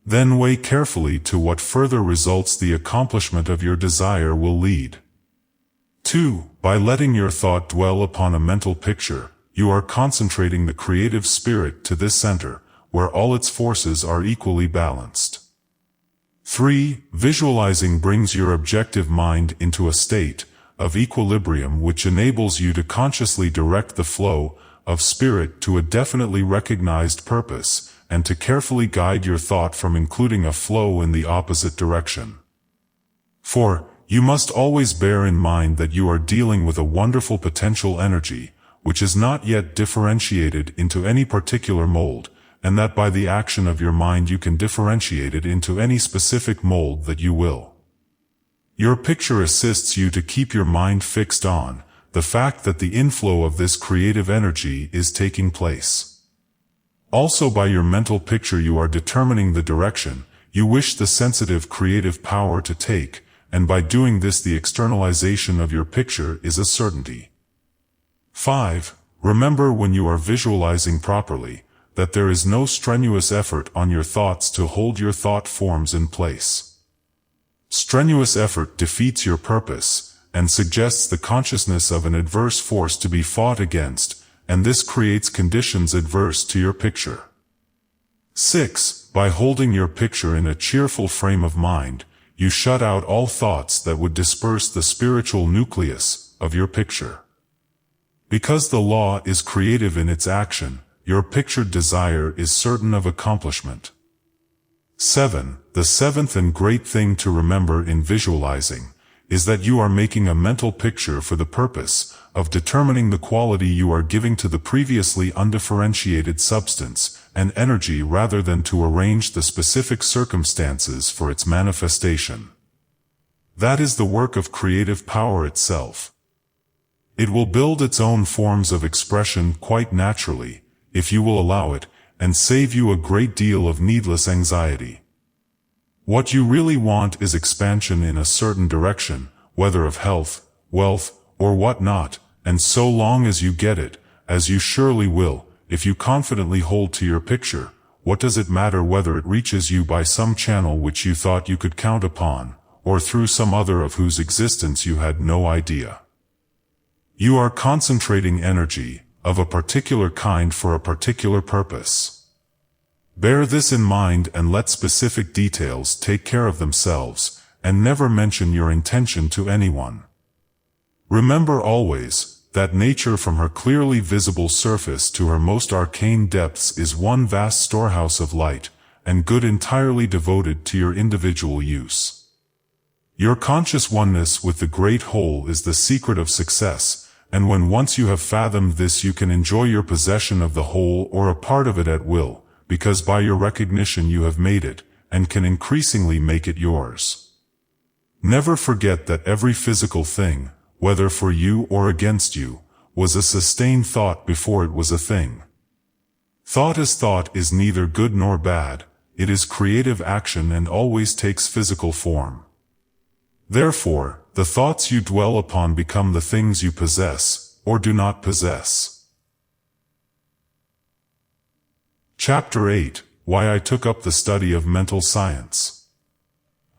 Then weigh carefully to what further results the accomplishment of your desire will lead. 2. By letting your thought dwell upon a mental picture, you are concentrating the creative spirit to this center, where all its forces are equally balanced. 3. Visualizing brings your objective mind into a state of equilibrium which enables you to consciously direct the flow of spirit to a definitely recognized purpose, and to carefully guide your thought from including a flow in the opposite direction. 4. You must always bear in mind that you are dealing with a wonderful potential energy, which is not yet differentiated into any particular mold, and that by the action of your mind you can differentiate it into any specific mold that you will. Your picture assists you to keep your mind fixed on the fact that the inflow of this creative energy is taking place. Also, by your mental picture you are determining the direction you wish the sensitive creative power to take, and by doing this the externalization of your picture is a certainty. 5. Remember when you are visualizing properly, that there is no strenuous effort on your thoughts to hold your thought forms in place. Strenuous effort defeats your purpose, and suggests the consciousness of an adverse force to be fought against, and this creates conditions adverse to your picture. 6. By holding your picture in a cheerful frame of mind, you shut out all thoughts that would disperse the spiritual nucleus of your picture. Because the law is creative in its action, your pictured desire is certain of accomplishment. 7. The seventh and great thing to remember in visualizing is that you are making a mental picture for the purpose of determining the quality you are giving to the previously undifferentiated substance and energy rather than to arrange the specific circumstances for its manifestation. That is the work of creative power itself. It will build its own forms of expression quite naturally, if you will allow it, and save you a great deal of needless anxiety. What you really want is expansion in a certain direction, whether of health, wealth, or what not, and so long as you get it, as you surely will, if you confidently hold to your picture, what does it matter whether it reaches you by some channel which you thought you could count upon, or through some other of whose existence you had no idea? You are concentrating energy of a particular kind for a particular purpose. Bear this in mind and let specific details take care of themselves, and never mention your intention to anyone. Remember always that nature from her clearly visible surface to her most arcane depths is one vast storehouse of light and good entirely devoted to your individual use. Your conscious oneness with the great whole is the secret of success, and when once you have fathomed this you can enjoy your possession of the whole or a part of it at will, because by your recognition you have made it, and can increasingly make it yours. Never forget that every physical thing, whether for you or against you, was a sustained thought before it was a thing. Thought as thought is neither good nor bad, it is creative action and always takes physical form. Therefore, the thoughts you dwell upon become the things you possess, or do not possess. Chapter 8. Why I took up the study of mental science.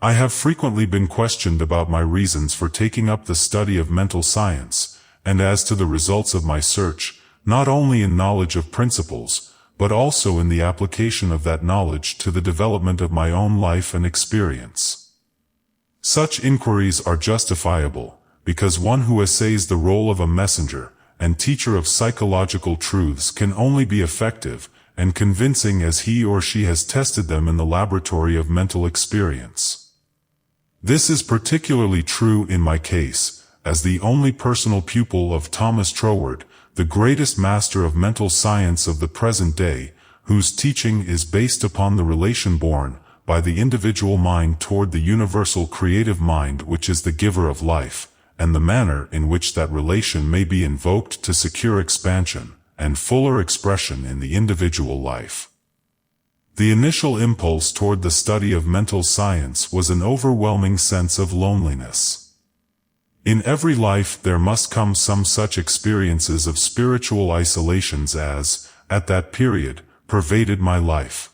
I have frequently been questioned about my reasons for taking up the study of mental science, and as to the results of my search, not only in knowledge of principles, but also in the application of that knowledge to the development of my own life and experience. Such inquiries are justifiable, because one who essays the role of a messenger and teacher of psychological truths can only be effective and convincing as he or she has tested them in the laboratory of mental experience. This is particularly true in my case, as the only personal pupil of Thomas Troward, the greatest master of mental science of the present day, whose teaching is based upon the relation born by the individual mind toward the universal creative mind which is the giver of life, and the manner in which that relation may be invoked to secure expansion and fuller expression in the individual life. The initial impulse toward the study of mental science was an overwhelming sense of loneliness. In every life there must come some such experiences of spiritual isolations as, at that period, pervaded my life.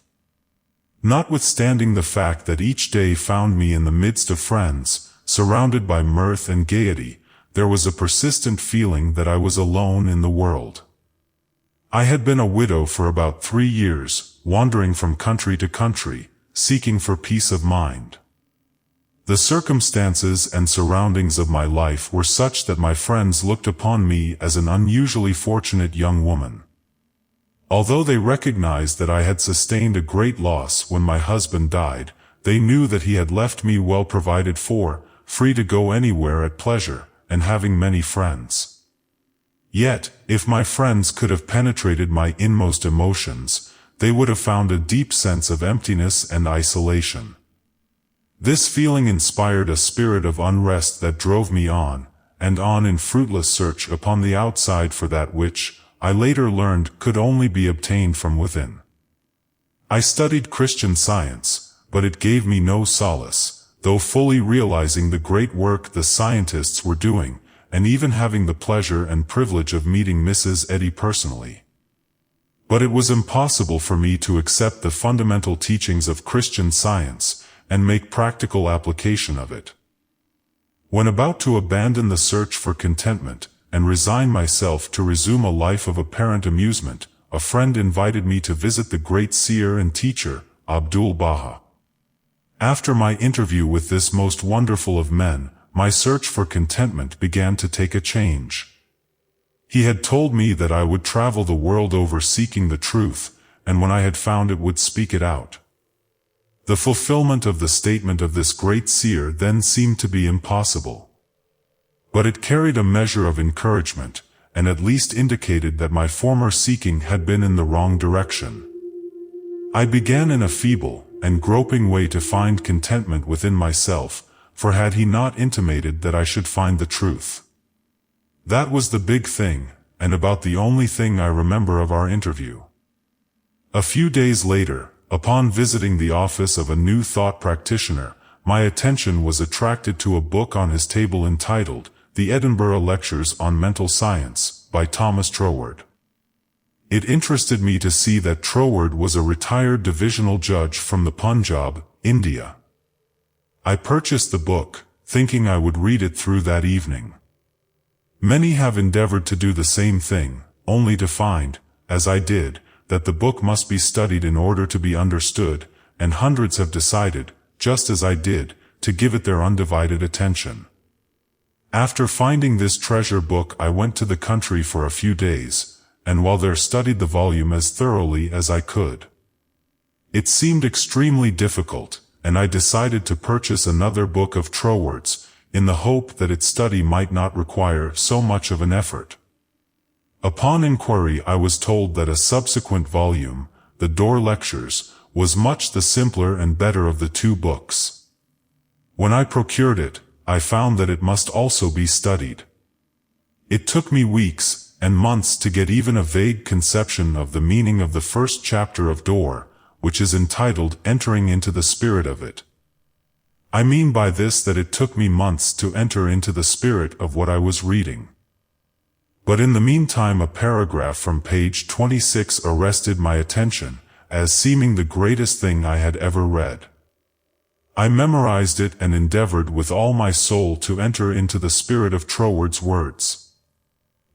Notwithstanding the fact that each day found me in the midst of friends, surrounded by mirth and gaiety, there was a persistent feeling that I was alone in the world. I had been a widow for about 3 years, wandering from country to country, seeking for peace of mind. The circumstances and surroundings of my life were such that my friends looked upon me as an unusually fortunate young woman. Although they recognized that I had sustained a great loss when my husband died, they knew that he had left me well provided for, free to go anywhere at pleasure, and having many friends. Yet, if my friends could have penetrated my inmost emotions, they would have found a deep sense of emptiness and isolation. This feeling inspired a spirit of unrest that drove me on, and on in fruitless search upon the outside for that which, I later learned, could only be obtained from within. I studied Christian Science, but it gave me no solace, though fully realizing the great work the scientists were doing, and even having the pleasure and privilege of meeting Mrs. Eddy personally. But it was impossible for me to accept the fundamental teachings of Christian Science, and make practical application of it. When about to abandon the search for contentment, and resign myself to resume a life of apparent amusement, a friend invited me to visit the great seer and teacher, Abdu'l-Baha. After my interview with this most wonderful of men, my search for contentment began to take a change. He had told me that I would travel the world over seeking the truth, and when I had found it would speak it out. The fulfillment of the statement of this great seer then seemed to be impossible. But it carried a measure of encouragement, and at least indicated that my former seeking had been in the wrong direction. I began in a feeble and groping way to find contentment within myself, for had he not intimated that I should find the truth? That was the big thing, and about the only thing I remember of our interview. A few days later, upon visiting the office of a New Thought practitioner, my attention was attracted to a book on his table entitled The Edinburgh Lectures on Mental Science, by Thomas Troward. It interested me to see that Troward was a retired divisional judge from the Punjab, India. I purchased the book, thinking I would read it through that evening. Many have endeavored to do the same thing, only to find, as I did, that the book must be studied in order to be understood, and hundreds have decided, just as I did, to give it their undivided attention. After finding this treasure book, I went to the country for a few days, and while there studied the volume as thoroughly as I could. It seemed extremely difficult, and I decided to purchase another book of Troward's, in the hope that its study might not require so much of an effort. Upon inquiry I was told that a subsequent volume, The Door Lectures, was much the simpler and better of the two books. When I procured it, I found that it must also be studied. It took me weeks and months to get even a vague conception of the meaning of the first chapter of Door, which is entitled Entering into the Spirit of It. I mean by this that it took me months to enter into the spirit of what I was reading. But in the meantime a paragraph from page 26 arrested my attention, as seeming the greatest thing I had ever read. I memorized it and endeavored with all my soul to enter into the spirit of Troward's words.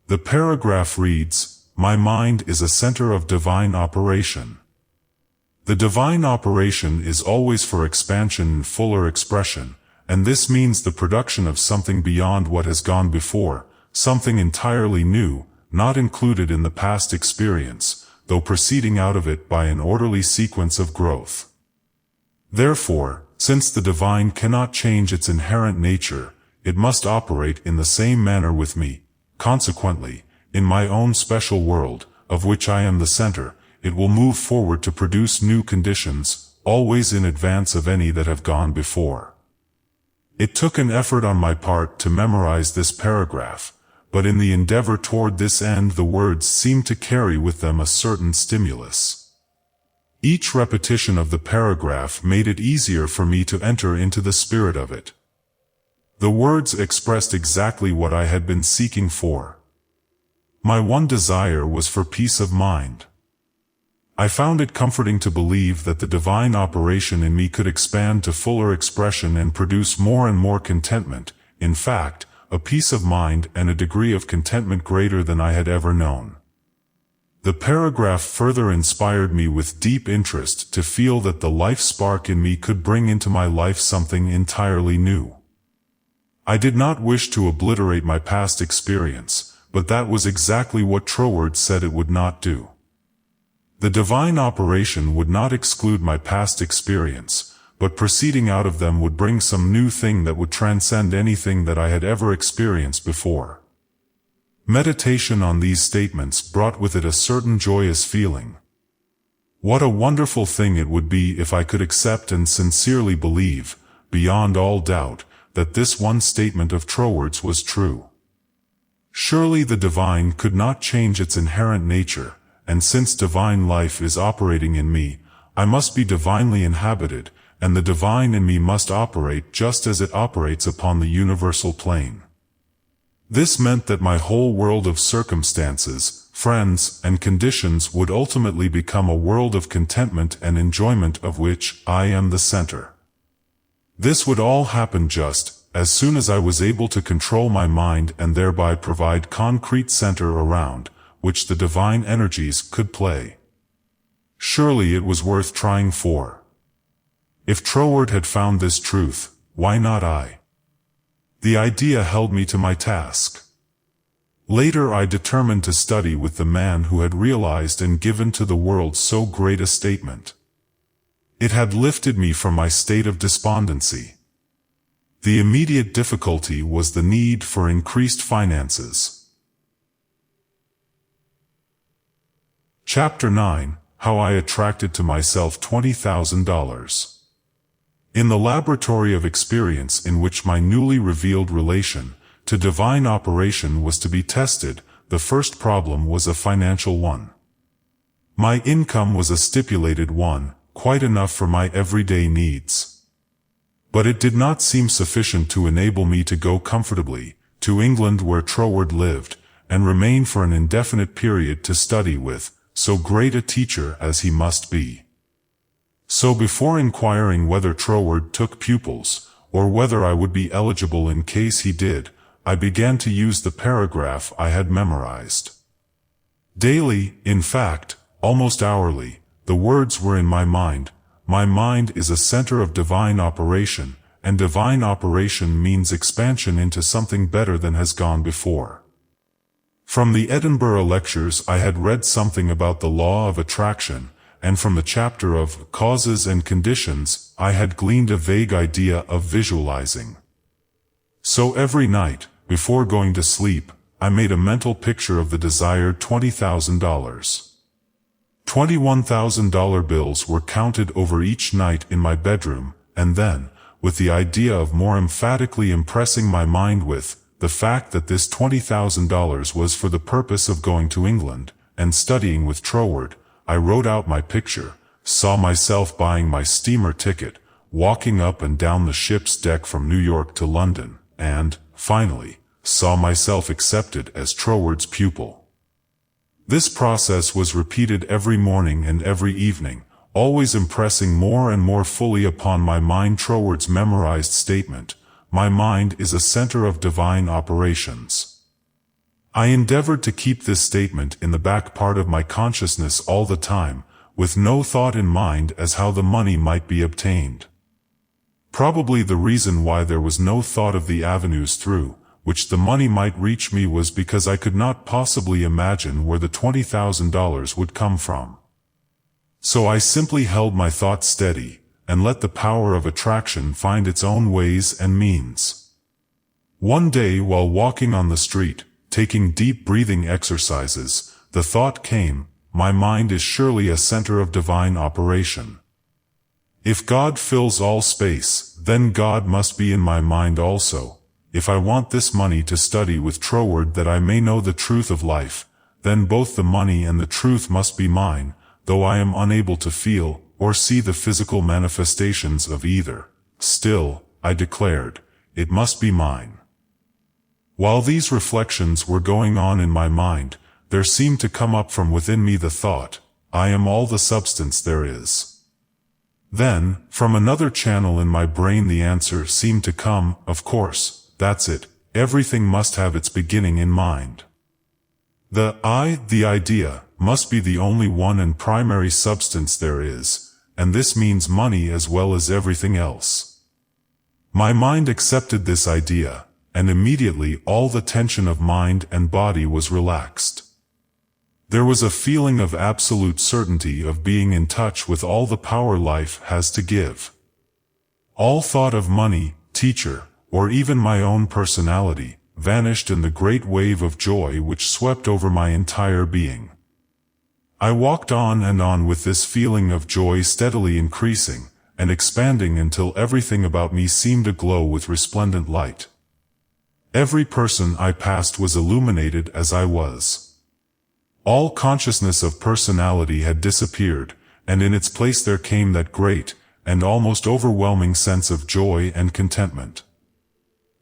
The paragraph reads, "My mind is a center of divine operation." The divine operation is always for expansion and fuller expression, and this means the production of something beyond what has gone before, something entirely new, not included in the past experience, though proceeding out of it by an orderly sequence of growth. Therefore, since the divine cannot change its inherent nature, it must operate in the same manner with me. Consequently, in my own special world, of which I am the center, it will move forward to produce new conditions, always in advance of any that have gone before. It took an effort on my part to memorize this paragraph, but in the endeavor toward this end the words seemed to carry with them a certain stimulus. Each repetition of the paragraph made it easier for me to enter into the spirit of it. The words expressed exactly what I had been seeking for. My one desire was for peace of mind. I found it comforting to believe that the divine operation in me could expand to fuller expression and produce more and more contentment, in fact, a peace of mind and a degree of contentment greater than I had ever known. The paragraph further inspired me with deep interest to feel that the life spark in me could bring into my life something entirely new. I did not wish to obliterate my past experience, but that was exactly what Troward said it would not do. The divine operation would not exclude my past experience, but proceeding out of them would bring some new thing that would transcend anything that I had ever experienced before. Meditation on these statements brought with it a certain joyous feeling. What a wonderful thing it would be if I could accept and sincerely believe, beyond all doubt, that this one statement of Troward's was true. Surely the divine could not change its inherent nature, and since divine life is operating in me, I must be divinely inhabited, and the divine in me must operate just as it operates upon the universal plane. This meant that my whole world of circumstances, friends, and conditions would ultimately become a world of contentment and enjoyment of which I am the center. This would all happen just as soon as I was able to control my mind and thereby provide concrete center around which the divine energies could play. Surely it was worth trying for. If Troward had found this truth, why not I? The idea held me to my task. Later I determined to study with the man who had realized and given to the world so great a statement. It had lifted me from my state of despondency. The immediate difficulty was the need for increased finances. Chapter 9: How I Attracted to Myself $20,000. In the laboratory of experience in which my newly revealed relation to divine operation was to be tested, the first problem was a financial one. My income was a stipulated one, quite enough for my everyday needs. But it did not seem sufficient to enable me to go comfortably to England where Troward lived, and remain for an indefinite period to study with so great a teacher as he must be. So before inquiring whether Troward took pupils, or whether I would be eligible in case he did, I began to use the paragraph I had memorized. Daily, in fact, almost hourly, the words were in my mind. My mind is a center of divine operation, and divine operation means expansion into something better than has gone before. From the Edinburgh lectures I had read something about the law of attraction, and from the chapter of causes and conditions I had gleaned a vague idea of visualizing. So every night, before going to sleep, I made a mental picture of the desired $20,000. $21,000 bills were counted over each night in my bedroom, and then, with the idea of more emphatically impressing my mind with the fact that this $20,000 was for the purpose of going to England and studying with Troward, I wrote out my picture, saw myself buying my steamer ticket, walking up and down the ship's deck from New York to London, and, finally, saw myself accepted as Troward's pupil. This process was repeated every morning and every evening, always impressing more and more fully upon my mind Troward's memorized statement, "My mind is a center of divine operations." I endeavored to keep this statement in the back part of my consciousness all the time, with no thought in mind as how the money might be obtained. Probably the reason why there was no thought of the avenues through which the money might reach me was because I could not possibly imagine where the $20,000 would come from. So I simply held my thoughts steady, and let the power of attraction find its own ways and means. One day while walking on the street, taking deep breathing exercises, the thought came, my mind is surely a center of divine operation. If God fills all space, then God must be in my mind also. If I want this money to study with Troward that I may know the truth of life, then both the money and the truth must be mine, though I am unable to feel or see the physical manifestations of either. Still, I declared, it must be mine. While these reflections were going on in my mind, there seemed to come up from within me the thought, I am all the substance there is. Then, from another channel in my brain the answer seemed to come, of course, that's it, everything must have its beginning in mind. The idea, must be the only one and primary substance there is, and this means money as well as everything else. My mind accepted this idea, and immediately all the tension of mind and body was relaxed. There was a feeling of absolute certainty of being in touch with all the power life has to give. All thought of money, teacher, or even my own personality, vanished in the great wave of joy which swept over my entire being. I walked on and on with this feeling of joy steadily increasing and expanding until everything about me seemed aglow with resplendent light. Every person I passed was illuminated as I was. All consciousness of personality had disappeared, and in its place there came that great and almost overwhelming sense of joy and contentment.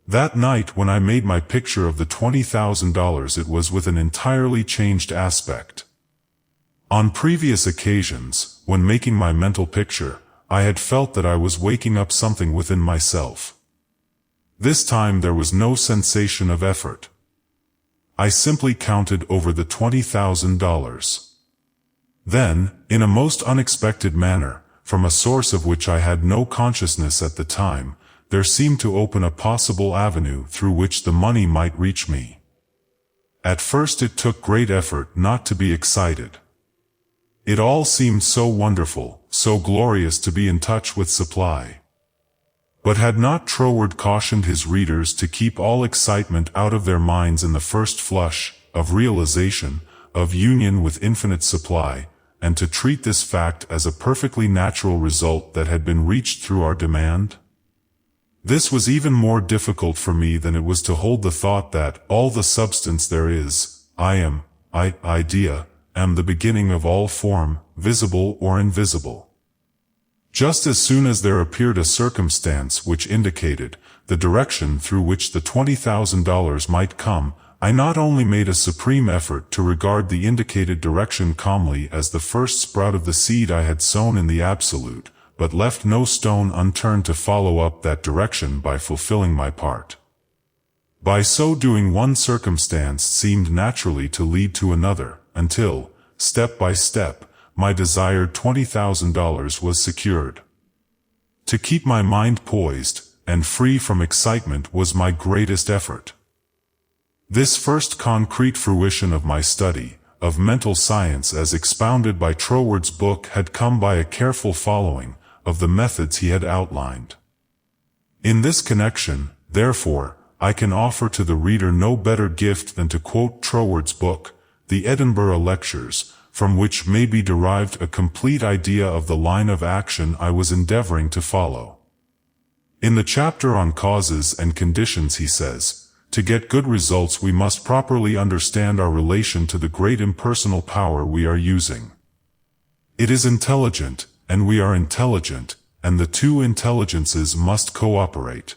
That night when I made my picture of the $20,000, it was with an entirely changed aspect. On previous occasions, when making my mental picture, I had felt that I was waking up something within myself. This time there was no sensation of effort. I simply counted over the $20,000. Then, in a most unexpected manner, from a source of which I had no consciousness at the time, there seemed to open a possible avenue through which the money might reach me. At first it took great effort not to be excited. It all seemed so wonderful, so glorious to be in touch with supply. But had not Troward cautioned his readers to keep all excitement out of their minds in the first flush of realization, of union with infinite supply, and to treat this fact as a perfectly natural result that had been reached through our demand? This was even more difficult for me than it was to hold the thought that all the substance there is, idea, am the beginning of all form, visible or invisible. Just as soon as there appeared a circumstance which indicated the direction through which the $20,000 might come, I not only made a supreme effort to regard the indicated direction calmly as the first sprout of the seed I had sown in the Absolute, but left no stone unturned to follow up that direction by fulfilling my part. By so doing, one circumstance seemed naturally to lead to another, until, step by step, my desired $20,000 was secured. To keep my mind poised and free from excitement was my greatest effort. This first concrete fruition of my study of mental science as expounded by Troward's book had come by a careful following of the methods he had outlined. In this connection, therefore, I can offer to the reader no better gift than to quote Troward's book, The Edinburgh Lectures, from which may be derived a complete idea of the line of action I was endeavoring to follow. In the chapter on causes and conditions he says, to get good results we must properly understand our relation to the great impersonal power we are using. It is intelligent, and we are intelligent, and the two intelligences must cooperate.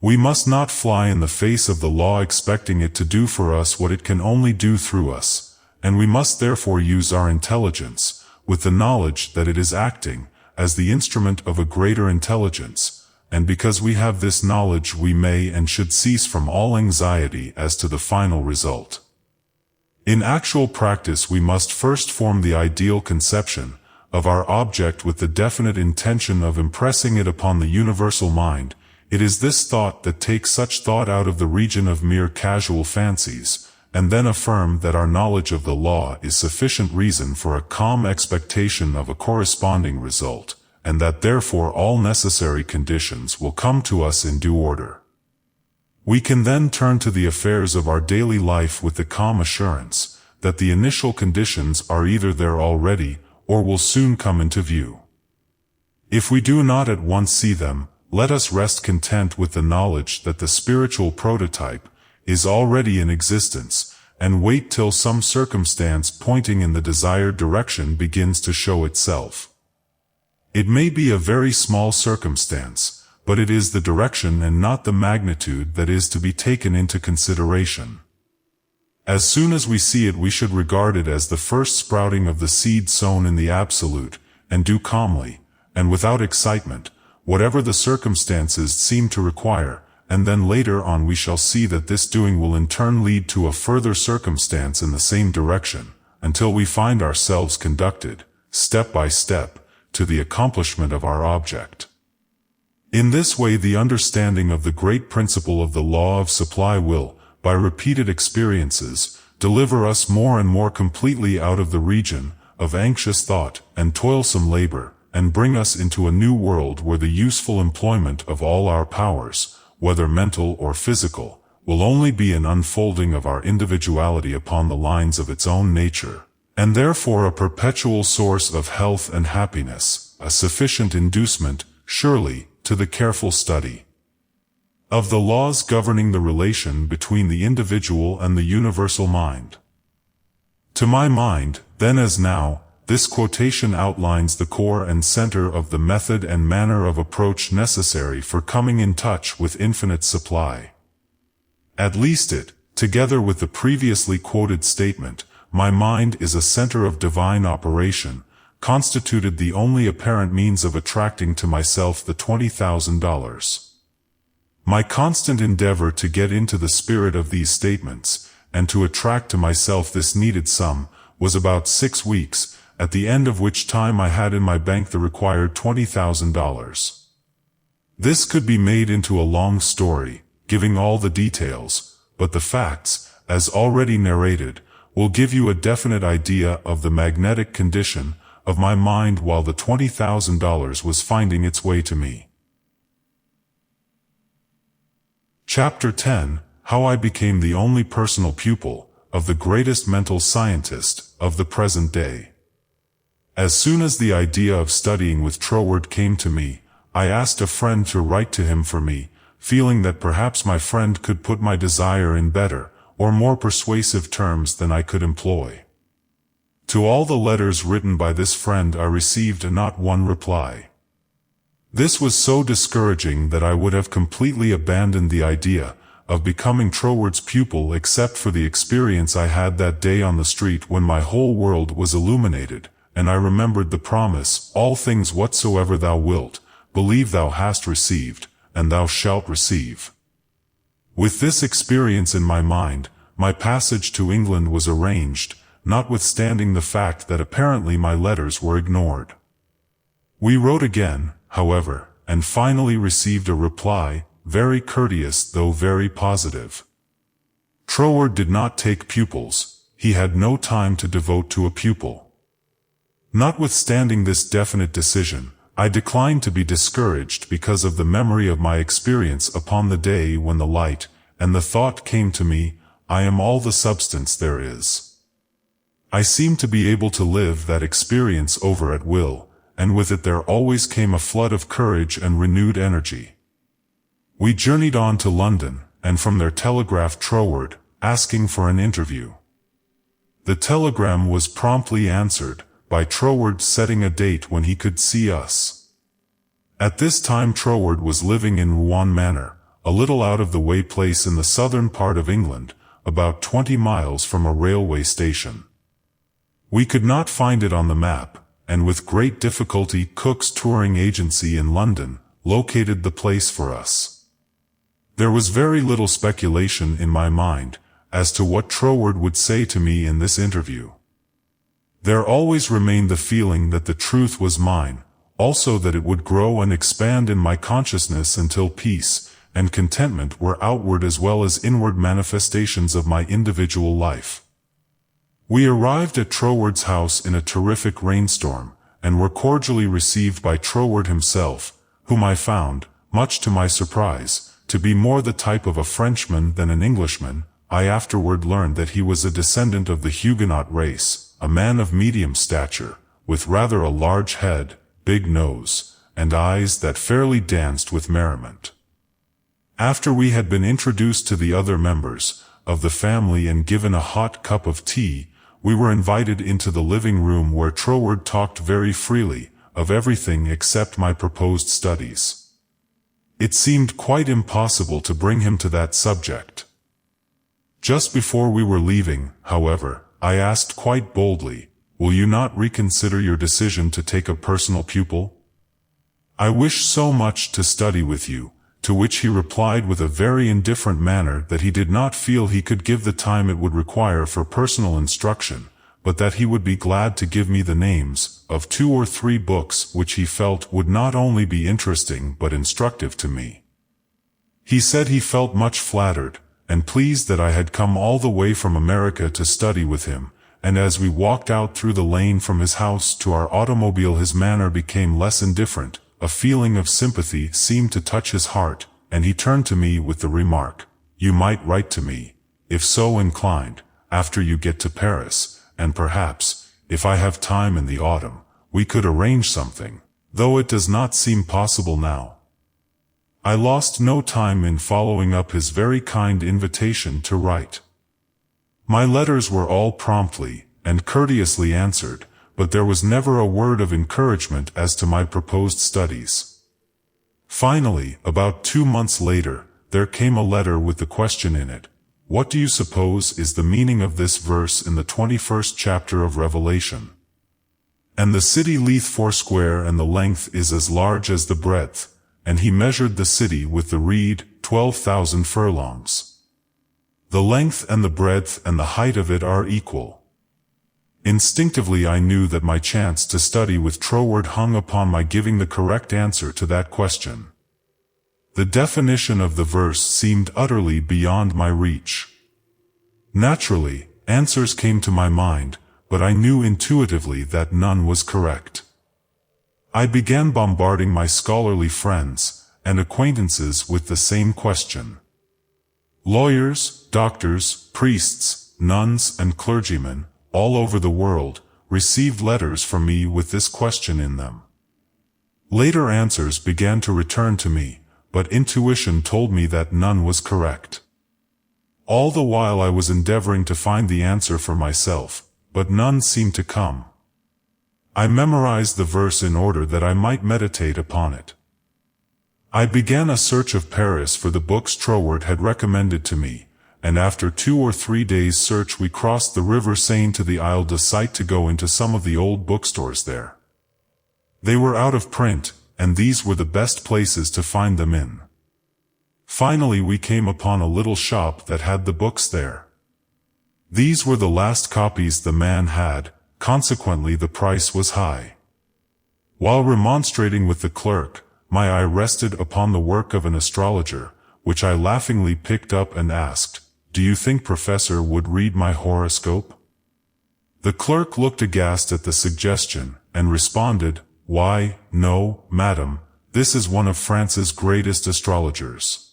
We must not fly in the face of the law expecting it to do for us what it can only do through us, and we must therefore use our intelligence, with the knowledge that it is acting, as the instrument of a greater intelligence, and because we have this knowledge we may and should cease from all anxiety as to the final result. In actual practice we must first form the ideal conception of our object with the definite intention of impressing it upon the universal mind. It is this thought that takes such thought out of the region of mere casual fancies, and then affirm that our knowledge of the law is sufficient reason for a calm expectation of a corresponding result, and that therefore all necessary conditions will come to us in due order. We can then turn to the affairs of our daily life with the calm assurance that the initial conditions are either there already, or will soon come into view. If we do not at once see them, let us rest content with the knowledge that the spiritual prototype is already in existence, and wait till some circumstance pointing in the desired direction begins to show itself. It may be a very small circumstance, but it is the direction and not the magnitude that is to be taken into consideration. As soon as we see it we should regard it as the first sprouting of the seed sown in the Absolute, and do calmly, and without excitement, whatever the circumstances seem to require, and then later on we shall see that this doing will in turn lead to a further circumstance in the same direction, until we find ourselves conducted, step by step, to the accomplishment of our object. In this way the understanding of the great principle of the law of supply will, by repeated experiences, deliver us more and more completely out of the region of anxious thought and toilsome labor, and bring us into a new world where the useful employment of all our powers, whether mental or physical, will only be an unfolding of our individuality upon the lines of its own nature, and therefore a perpetual source of health and happiness, a sufficient inducement, surely, to the careful study of the laws governing the relation between the individual and the universal mind. To my mind, then as now, this quotation outlines the core and center of the method and manner of approach necessary for coming in touch with infinite supply. At least it, together with the previously quoted statement, my mind is a center of divine operation, constituted the only apparent means of attracting to myself the $20,000. My constant endeavor to get into the spirit of these statements, and to attract to myself this needed sum, was about 6 weeks, at the end of which time I had in my bank the required $20,000. This could be made into a long story, giving all the details, but the facts, as already narrated, will give you a definite idea of the magnetic condition of my mind while the $20,000 was finding its way to me. Chapter 10: How I Became the Only Personal Pupil of the Greatest Mental Scientist of the Present Day. As soon as the idea of studying with Troward came to me, I asked a friend to write to him for me, feeling that perhaps my friend could put my desire in better, or more persuasive terms than I could employ. To all the letters written by this friend I received not one reply. This was so discouraging that I would have completely abandoned the idea of becoming Troward's pupil except for the experience I had that day on the street when my whole world was illuminated, and I remembered the promise, all things whatsoever thou wilt, believe thou hast received, and thou shalt receive. With this experience in my mind, my passage to England was arranged, notwithstanding the fact that apparently my letters were ignored. We wrote again, however, and finally received a reply, very courteous though very positive. Troward did not take pupils, he had no time to devote to a pupil. Notwithstanding this definite decision, I declined to be discouraged because of the memory of my experience upon the day when the light and the thought came to me, I am all the substance there is. I seemed to be able to live that experience over at will, and with it there always came a flood of courage and renewed energy. We journeyed on to London, and from there telegraphed Troward, asking for an interview. The telegram was promptly answered, by Troward setting a date when he could see us. At this time Troward was living in Rouen Manor, a little out-of-the-way place in the southern part of England, about 20 miles from a railway station. We could not find it on the map, and with great difficulty Cook's touring agency in London located the place for us. There was very little speculation in my mind as to what Troward would say to me in this interview. There always remained the feeling that the truth was mine, also that it would grow and expand in my consciousness until peace and contentment were outward as well as inward manifestations of my individual life. We arrived at Troward's house in a terrific rainstorm, and were cordially received by Troward himself, whom I found, much to my surprise, to be more the type of a Frenchman than an Englishman. I afterward learned that he was a descendant of the Huguenot race, a man of medium stature, with rather a large head, big nose, and eyes that fairly danced with merriment. After we had been introduced to the other members of the family and given a hot cup of tea, we were invited into the living room where Troward talked very freely, of everything except my proposed studies. It seemed quite impossible to bring him to that subject. Just before we were leaving, however, I asked quite boldly, "Will you not reconsider your decision to take a personal pupil? I wish so much to study with you," to which he replied with a very indifferent manner that he did not feel he could give the time it would require for personal instruction, but that he would be glad to give me the names of 2 or 3 books which he felt would not only be interesting but instructive to me. He said he felt much flattered, and pleased that I had come all the way from America to study with him, and as we walked out through the lane from his house to our automobile his manner became less indifferent, a feeling of sympathy seemed to touch his heart, and he turned to me with the remark, "You might write to me, if so inclined, after you get to Paris, and perhaps, if I have time in the autumn, we could arrange something, though it does not seem possible now." I lost no time in following up his very kind invitation to write. My letters were all promptly and courteously answered, but there was never a word of encouragement as to my proposed studies. Finally, about 2 months later, there came a letter with the question in it, "What do you suppose is the meaning of this verse in the 21st chapter of Revelation? And the city lieth foursquare, and the length is as large as the breadth, and he measured the city with the reed, 12,000 furlongs. The length and the breadth and the height of it are equal." Instinctively I knew that my chance to study with Troward hung upon my giving the correct answer to that question. The definition of the verse seemed utterly beyond my reach. Naturally, answers came to my mind, but I knew intuitively that none was correct. I began bombarding my scholarly friends and acquaintances with the same question. Lawyers, doctors, priests, nuns, and clergymen, all over the world, received letters from me with this question in them. Later answers began to return to me, but intuition told me that none was correct. All the while I was endeavoring to find the answer for myself, but none seemed to come. I memorized the verse in order that I might meditate upon it. I began a search of Paris for the books Troward had recommended to me, and after 2 or 3 days' search we crossed the river Seine to the Isle de Sight to go into some of the old bookstores there. They were out of print, and these were the best places to find them in. Finally we came upon a little shop that had the books there. These were the last copies the man had, consequently the price was high. While remonstrating with the clerk, my eye rested upon the work of an astrologer, which I laughingly picked up and asked, "Do you think Professor would read my horoscope?" The clerk looked aghast at the suggestion, and responded, "Why, no, madam, this is one of France's greatest astrologers.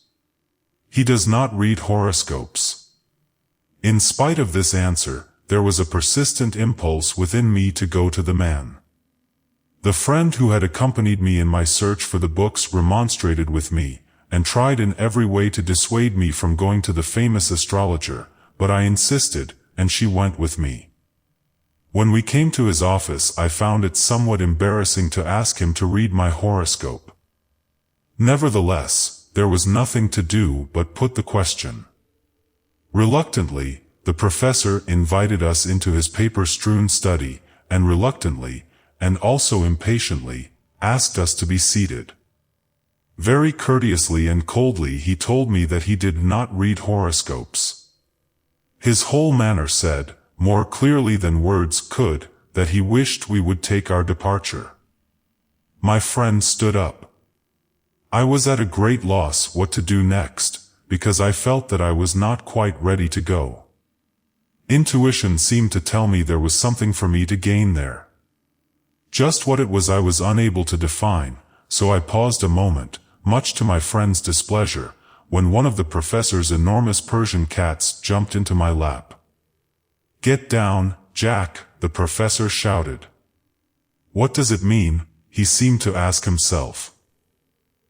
He does not read horoscopes." In spite of this answer, there was a persistent impulse within me to go to the man. The friend who had accompanied me in my search for the books remonstrated with me, and tried in every way to dissuade me from going to the famous astrologer, but I insisted, and she went with me. When we came to his office I found it somewhat embarrassing to ask him to read my horoscope. Nevertheless, there was nothing to do but put the question. Reluctantly, the professor invited us into his paper-strewn study, and reluctantly, and also impatiently, asked us to be seated. Very courteously and coldly he told me that he did not read horoscopes. His whole manner said, more clearly than words could, that he wished we would take our departure. My friend stood up. I was at a great loss what to do next, because I felt that I was not quite ready to go. Intuition seemed to tell me there was something for me to gain there. Just what it was I was unable to define, so I paused a moment, much to my friend's displeasure, when one of the professor's enormous Persian cats jumped into my lap. "Get down, Jack," the professor shouted. What does it mean? He seemed to ask himself.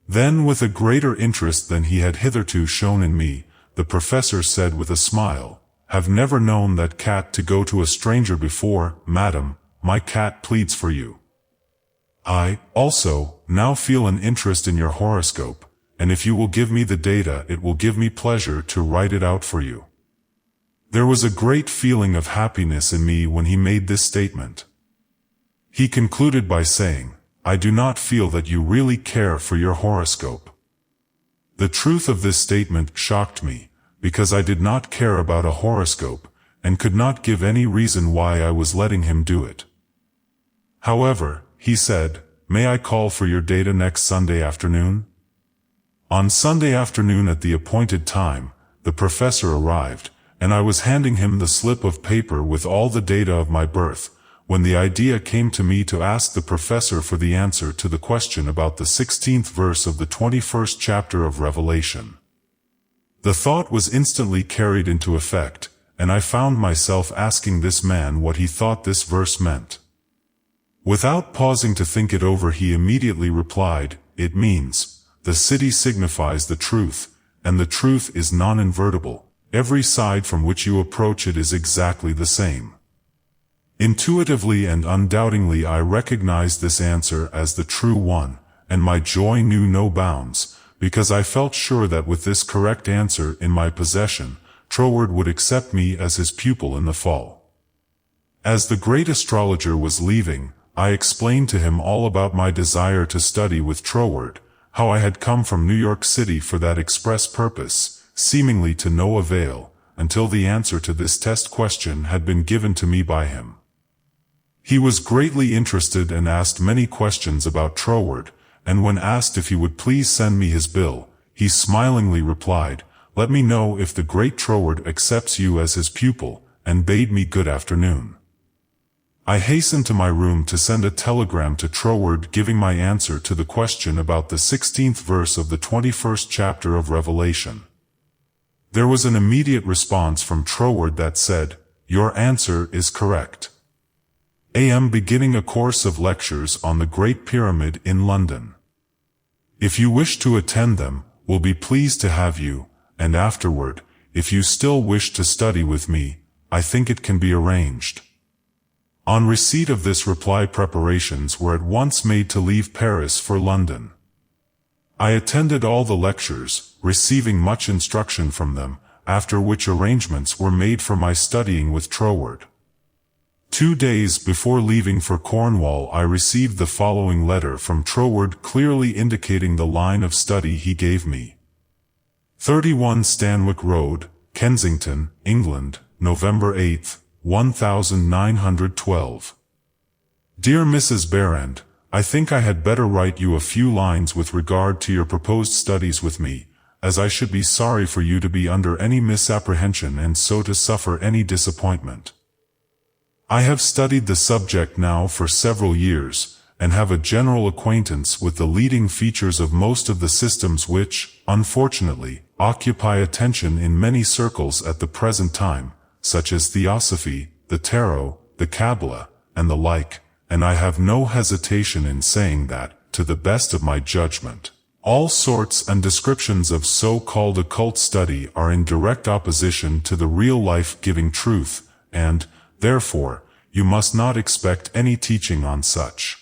Then, with a greater interest than he had hitherto shown in me, the professor said with a smile, "Have never known that cat to go to a stranger before, madam. My cat pleads for you. I, also, now feel an interest in your horoscope, and if you will give me the data it will give me pleasure to write it out for you." There was a great feeling of happiness in me when he made this statement. He concluded by saying, "I do not feel that you really care for your horoscope." The truth of this statement shocked me, because I did not care about a horoscope, and could not give any reason why I was letting him do it. However, he said, "May I call for your data next Sunday afternoon?" On Sunday afternoon at the appointed time, the professor arrived, and I was handing him the slip of paper with all the data of my birth, when the idea came to me to ask the professor for the answer to the question about the 16th verse of the 21st chapter of Revelation. The thought was instantly carried into effect, and I found myself asking this man what he thought this verse meant. Without pausing to think it over, he immediately replied, "It means, the city signifies the truth, and the truth is non-invertible. Every side from which you approach it is exactly the same." Intuitively and undoubtingly I recognized this answer as the true one, and my joy knew no bounds, because I felt sure that with this correct answer in my possession, Troward would accept me as his pupil in the fall. As the great astrologer was leaving, I explained to him all about my desire to study with Troward, how I had come from New York City for that express purpose, seemingly to no avail, until the answer to this test question had been given to me by him. He was greatly interested and asked many questions about Troward, and when asked if he would please send me his bill, he smilingly replied, "Let me know if the great Troward accepts you as his pupil," and bade me good afternoon. I hastened to my room to send a telegram to Troward giving my answer to the question about the 16th verse of the 21st chapter of Revelation. There was an immediate response from Troward that said, "Your answer is correct. I am beginning a course of lectures on the Great Pyramid in London. If you wish to attend them, will be pleased to have you, and afterward, if you still wish to study with me, I think it can be arranged." On receipt of this reply, preparations were at once made to leave Paris for London. I attended all the lectures, receiving much instruction from them, after which arrangements were made for my studying with Troward. 2 days before leaving for Cornwall I received the following letter from Troward, clearly indicating the line of study he gave me. 31 Stanwick Road, Kensington, England, November 8, 1912. Dear Mrs. Behren, I think I had better write you a few lines with regard to your proposed studies with me, as I should be sorry for you to be under any misapprehension and so to suffer any disappointment. I have studied the subject now for several years, and have a general acquaintance with the leading features of most of the systems which, unfortunately, occupy attention in many circles at the present time, such as Theosophy, the Tarot, the Kabbalah, and the like, and I have no hesitation in saying that, to the best of my judgment, all sorts and descriptions of so-called occult study are in direct opposition to the real life-giving truth, and, therefore, you must not expect any teaching on such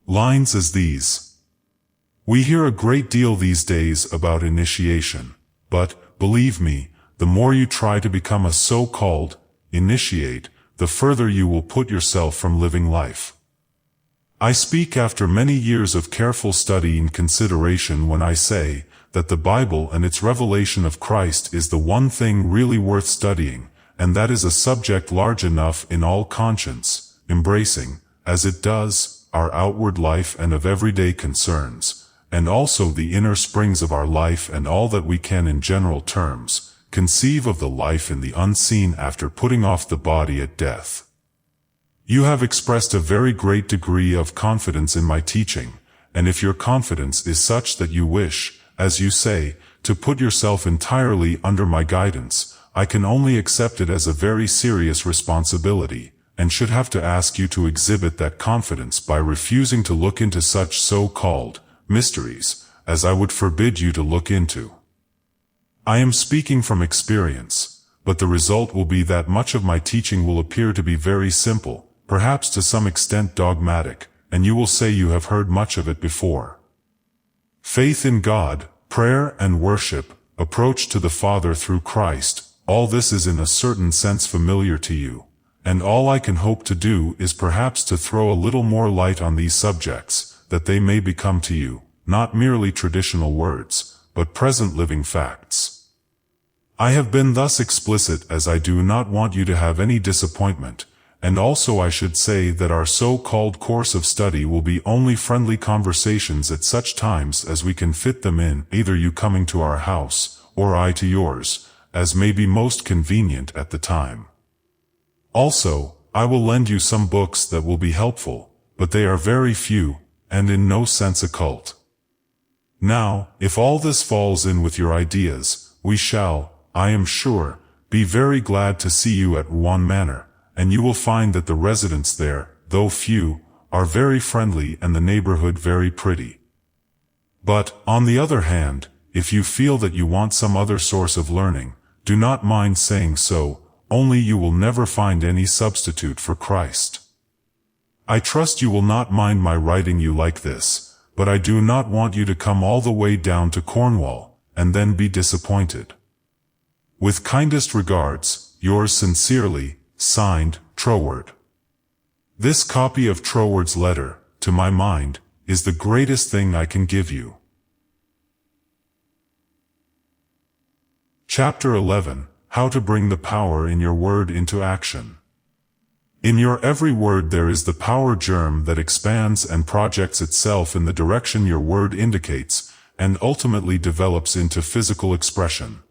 lines as these. We hear a great deal these days about initiation, but, believe me, the more you try to become a so-called initiate, the further you will put yourself from living life. I speak after many years of careful study and consideration when I say that the Bible and its revelation of Christ is the one thing really worth studying, and that is a subject large enough in all conscience, embracing, as it does, our outward life and of everyday concerns, and also the inner springs of our life and all that we can in general terms conceive of the life in the unseen after putting off the body at death. You have expressed a very great degree of confidence in my teaching, and if your confidence is such that you wish, as you say, to put yourself entirely under my guidance, I can only accept it as a very serious responsibility, and should have to ask you to exhibit that confidence by refusing to look into such so-called mysteries, as I would forbid you to look into. I am speaking from experience, but the result will be that much of my teaching will appear to be very simple, perhaps to some extent dogmatic, and you will say you have heard much of it before. Faith in God, prayer and worship, approach to the Father through Christ, all this is in a certain sense familiar to you, and all I can hope to do is perhaps to throw a little more light on these subjects, that they may become to you, not merely traditional words, but present living facts. I have been thus explicit as I do not want you to have any disappointment, and also I should say that our so-called course of study will be only friendly conversations at such times as we can fit them in, either you coming to our house, or I to yours, as may be most convenient at the time. Also, I will lend you some books that will be helpful, but they are very few, and in no sense occult. Now, if all this falls in with your ideas, we shall, I am sure, be very glad to see you at Rouen Manor, and you will find that the residents there, though few, are very friendly and the neighborhood very pretty. But, on the other hand, if you feel that you want some other source of learning, do not mind saying so, only you will never find any substitute for Christ. I trust you will not mind my writing you like this, but I do not want you to come all the way down to Cornwall, and then be disappointed. With kindest regards, yours sincerely, signed, Troward. This copy of Troward's letter, to my mind, is the greatest thing I can give you. Chapter 11. How to bring the power in your word into action. In your every word there is the power germ that expands and projects itself in the direction your word indicates, and ultimately develops into physical expression.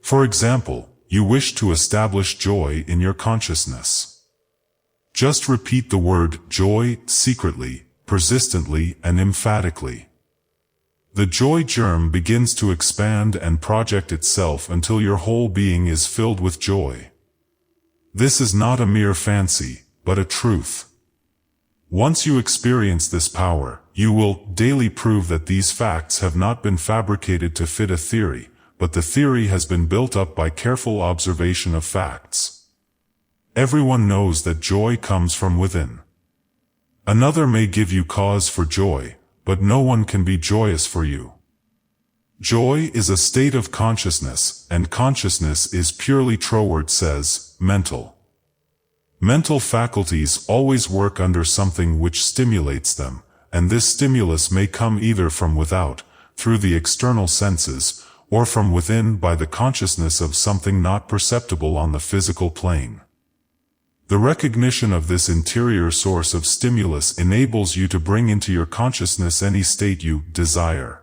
For example, you wish to establish joy in your consciousness. Just repeat the word joy secretly, persistently, and emphatically. The joy germ begins to expand and project itself until your whole being is filled with joy. This is not a mere fancy, but a truth. Once you experience this power, you will daily prove that these facts have not been fabricated to fit a theory, but the theory has been built up by careful observation of facts. Everyone knows that joy comes from within. Another may give you cause for joy, but no one can be joyous for you. Joy is a state of consciousness, and consciousness is purely, Troward says, mental. Mental faculties always work under something which stimulates them, and this stimulus may come either from without, through the external senses, or from within by the consciousness of something not perceptible on the physical plane. The recognition of this interior source of stimulus enables you to bring into your consciousness any state you desire.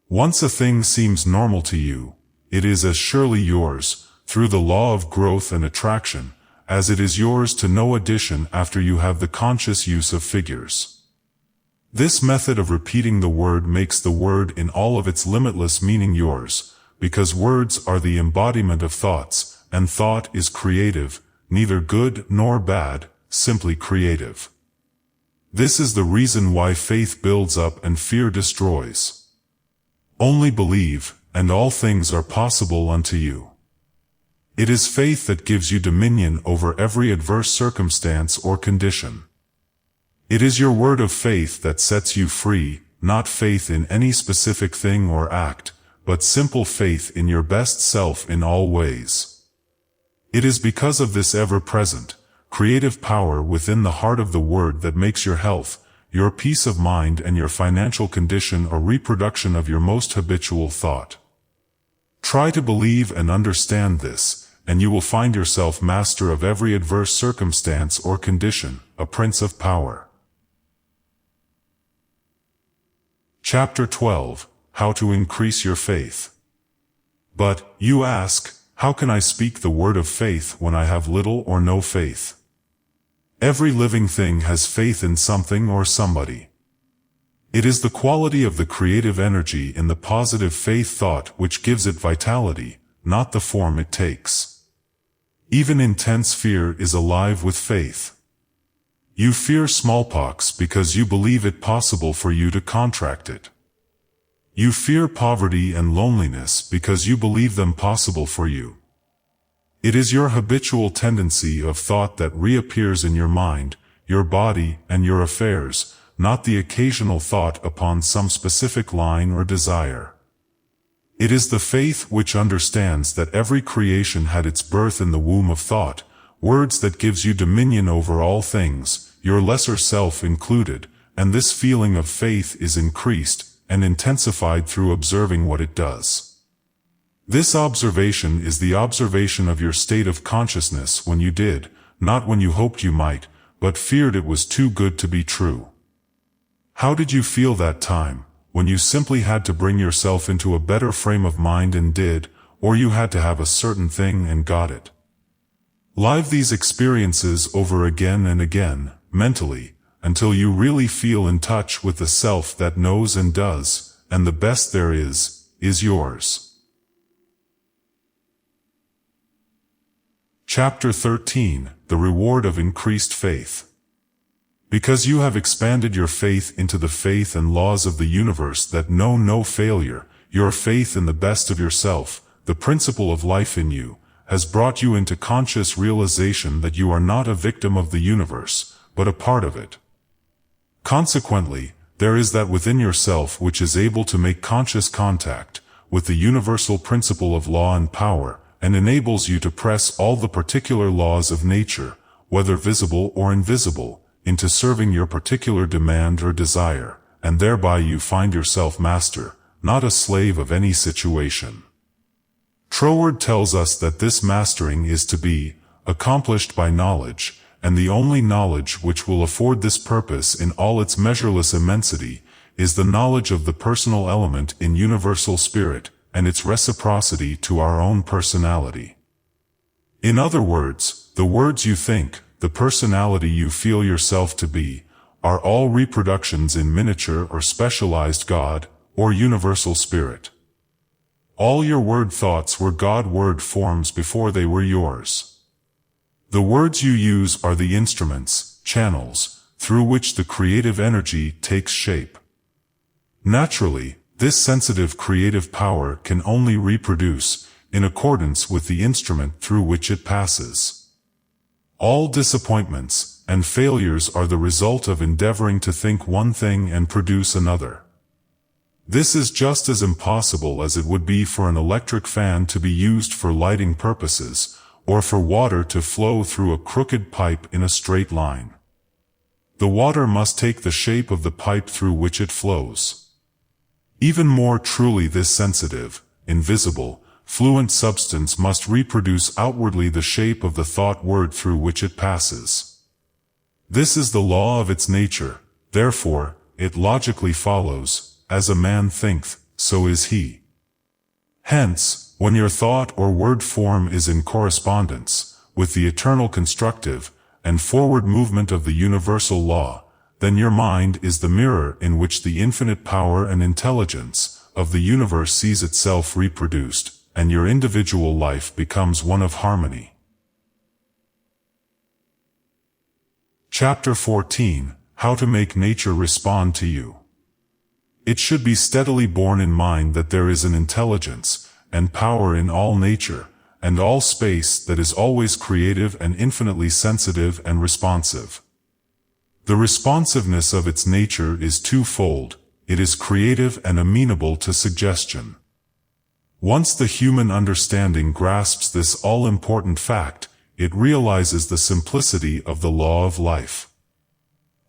Once a thing seems normal to you, it is as surely yours, through the law of growth and attraction, as it is yours to no addition after you have the conscious use of figures. This method of repeating the word makes the word in all of its limitless meaning yours, because words are the embodiment of thoughts, and thought is creative, neither good nor bad, simply creative. This is the reason why faith builds up and fear destroys. Only believe, and all things are possible unto you. It is faith that gives you dominion over every adverse circumstance or condition. It is your word of faith that sets you free, not faith in any specific thing or act, but simple faith in your best self in all ways. It is because of this ever-present, creative power within the heart of the word that makes your health, your peace of mind, and your financial condition a reproduction of your most habitual thought. Try to believe and understand this, and you will find yourself master of every adverse circumstance or condition, a prince of power. Chapter 12. How to increase your faith. But, you ask, how can I speak the word of faith when I have little or no faith? Every living thing has faith in something or somebody. It is the quality of the creative energy in the positive faith thought which gives it vitality, not the form it takes. Even intense fear is alive with faith. You fear smallpox because you believe it possible for you to contract it. You fear poverty and loneliness because you believe them possible for you. It is your habitual tendency of thought that reappears in your mind, your body, and your affairs, not the occasional thought upon some specific line or desire. It is the faith which understands that every creation had its birth in the womb of thought, words that gives you dominion over all things, your lesser self included, and this feeling of faith is increased and intensified through observing what it does. This observation is the observation of your state of consciousness when you did, not when you hoped you might, but feared it was too good to be true. How did you feel that time, when you simply had to bring yourself into a better frame of mind and did, or you had to have a certain thing and got it. Live these experiences over again and again, mentally, until you really feel in touch with the self that knows and does, and the best there is yours. Chapter 13, The Reward of Increased Faith. Because you have expanded your faith into the faith and laws of the universe that know no failure, your faith in the best of yourself, the principle of life in you, has brought you into conscious realization that you are not a victim of the universe, but a part of it. Consequently, there is that within yourself which is able to make conscious contact with the universal principle of law and power, and enables you to press all the particular laws of nature, whether visible or invisible, into serving your particular demand or desire, and thereby you find yourself master, not a slave of any situation. Troward tells us that this mastering is to be accomplished by knowledge, and the only knowledge which will afford this purpose in all its measureless immensity is the knowledge of the personal element in universal spirit, and its reciprocity to our own personality. In other words, the words you think, the personality you feel yourself to be, are all reproductions in miniature or specialized God, or universal spirit. All your word thoughts were God-word forms before they were yours. The words you use are the instruments, channels, through which the creative energy takes shape. Naturally, this sensitive creative power can only reproduce, in accordance with the instrument through which it passes. All disappointments and failures are the result of endeavoring to think one thing and produce another. This is just as impossible as it would be for an electric fan to be used for lighting purposes, or for water to flow through a crooked pipe in a straight line. The water must take the shape of the pipe through which it flows. Even more truly, this sensitive, invisible, fluent substance must reproduce outwardly the shape of the thought word through which it passes. This is the law of its nature, therefore, it logically follows, as a man thinketh, so is he. Hence, when your thought or word form is in correspondence with the eternal constructive and forward movement of the universal law, then your mind is the mirror in which the infinite power and intelligence of the universe sees itself reproduced, and your individual life becomes one of harmony. Chapter 14, How to Make Nature Respond to You. It should be steadily borne in mind that there is an intelligence and power in all nature and all space that is always creative and infinitely sensitive and responsive. The responsiveness of its nature is twofold: it is creative and amenable to suggestion. Once the human understanding grasps this all-important fact, it realizes the simplicity of the law of life.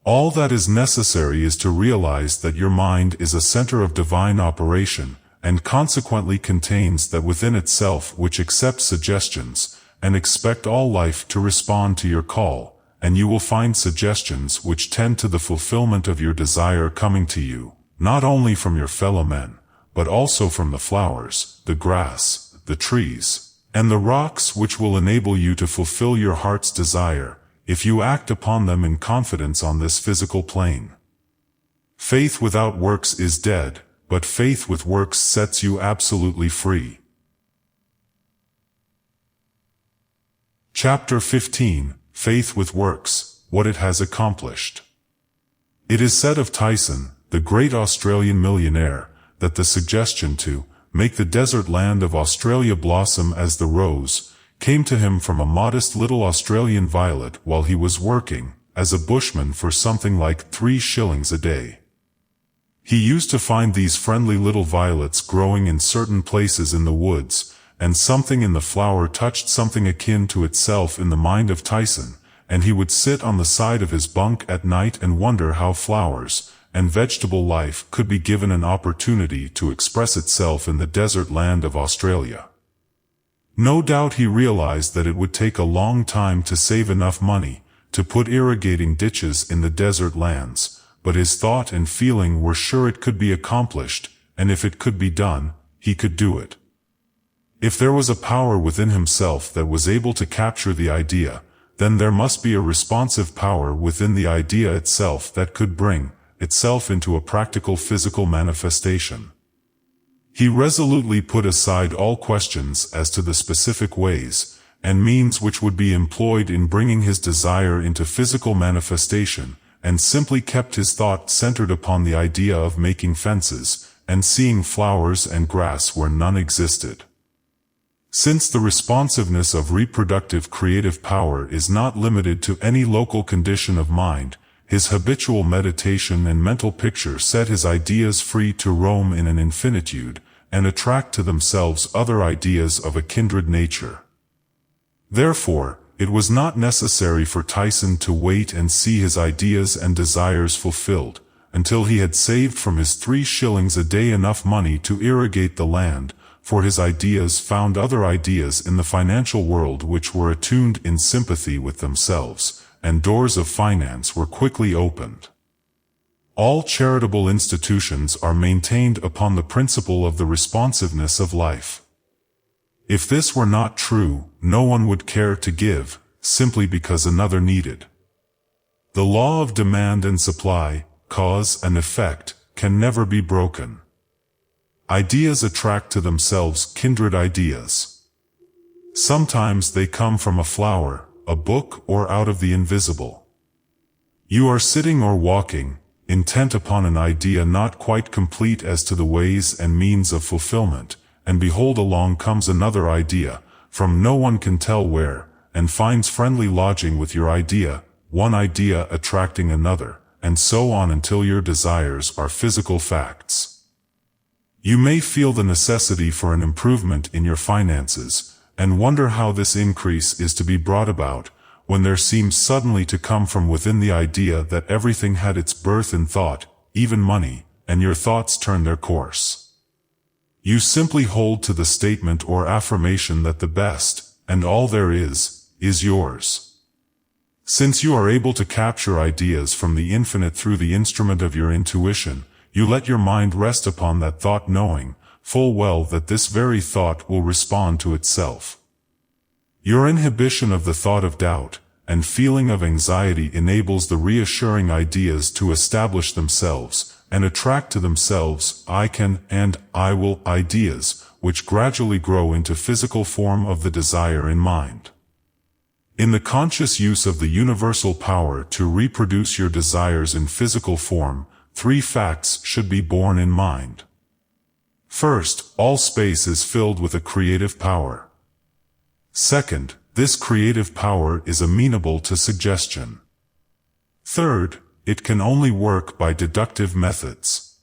All that is necessary is to realize that your mind is a center of divine operation, and consequently contains that within itself which accepts suggestions, and expect all life to respond to your call, and you will find suggestions which tend to the fulfillment of your desire coming to you, not only from your fellow men, but also from the flowers, the grass, the trees, and the rocks, which will enable you to fulfill your heart's desire, if you act upon them in confidence on this physical plane. Faith without works is dead, but faith with works sets you absolutely free. Chapter 15, Faith with Works, What It Has Accomplished. It is said of Tyson, the great Australian millionaire, that the suggestion to make the desert land of Australia blossom as the rose came to him from a modest little Australian violet while he was working as a bushman for something like 3 shillings a day. He used to find these friendly little violets growing in certain places in the woods, and something in the flower touched something akin to itself in the mind of Tyson, and he would sit on the side of his bunk at night and wonder how flowers and vegetable life could be given an opportunity to express itself in the desert land of Australia. No doubt he realized that it would take a long time to save enough money to put irrigating ditches in the desert lands, but his thought and feeling were sure it could be accomplished, and if it could be done, he could do it. If there was a power within himself that was able to capture the idea, then there must be a responsive power within the idea itself that could bring itself into a practical physical manifestation. He resolutely put aside all questions as to the specific ways and means which would be employed in bringing his desire into physical manifestation, and simply kept his thought centered upon the idea of making fences and seeing flowers and grass where none existed. Since the responsiveness of reproductive creative power is not limited to any local condition of mind, his habitual meditation and mental picture set his ideas free to roam in an infinitude, and attract to themselves other ideas of a kindred nature. Therefore, it was not necessary for Tyson to wait and see his ideas and desires fulfilled, until he had saved from his 3 shillings a day enough money to irrigate the land, for his ideas found other ideas in the financial world which were attuned in sympathy with themselves, and doors of finance were quickly opened. All charitable institutions are maintained upon the principle of the responsiveness of life. If this were not true, no one would care to give, simply because another needed. The law of demand and supply, cause and effect, can never be broken. Ideas attract to themselves kindred ideas. Sometimes they come from a flower, a book, or out of the invisible. You are sitting or walking, intent upon an idea not quite complete as to the ways and means of fulfillment, and behold, along comes another idea, from no one can tell where, and finds friendly lodging with your idea, one idea attracting another, and so on until your desires are physical facts. You may feel the necessity for an improvement in your finances, and wonder how this increase is to be brought about, when there seems suddenly to come from within the idea that everything had its birth in thought, even money, and your thoughts turn their course. You simply hold to the statement or affirmation that the best, and all there is yours. Since you are able to capture ideas from the infinite through the instrument of your intuition, you let your mind rest upon that thought, knowing full well that this very thought will respond to itself. Your inhibition of the thought of doubt and feeling of anxiety enables the reassuring ideas to establish themselves and attract to themselves I can and I will ideas, which gradually grow into physical form of the desire in mind. In the conscious use of the universal power to reproduce your desires in physical form, 3 facts should be borne in mind. First, all space is filled with a creative power. Second, this creative power is amenable to suggestion. Third, it can only work by deductive methods.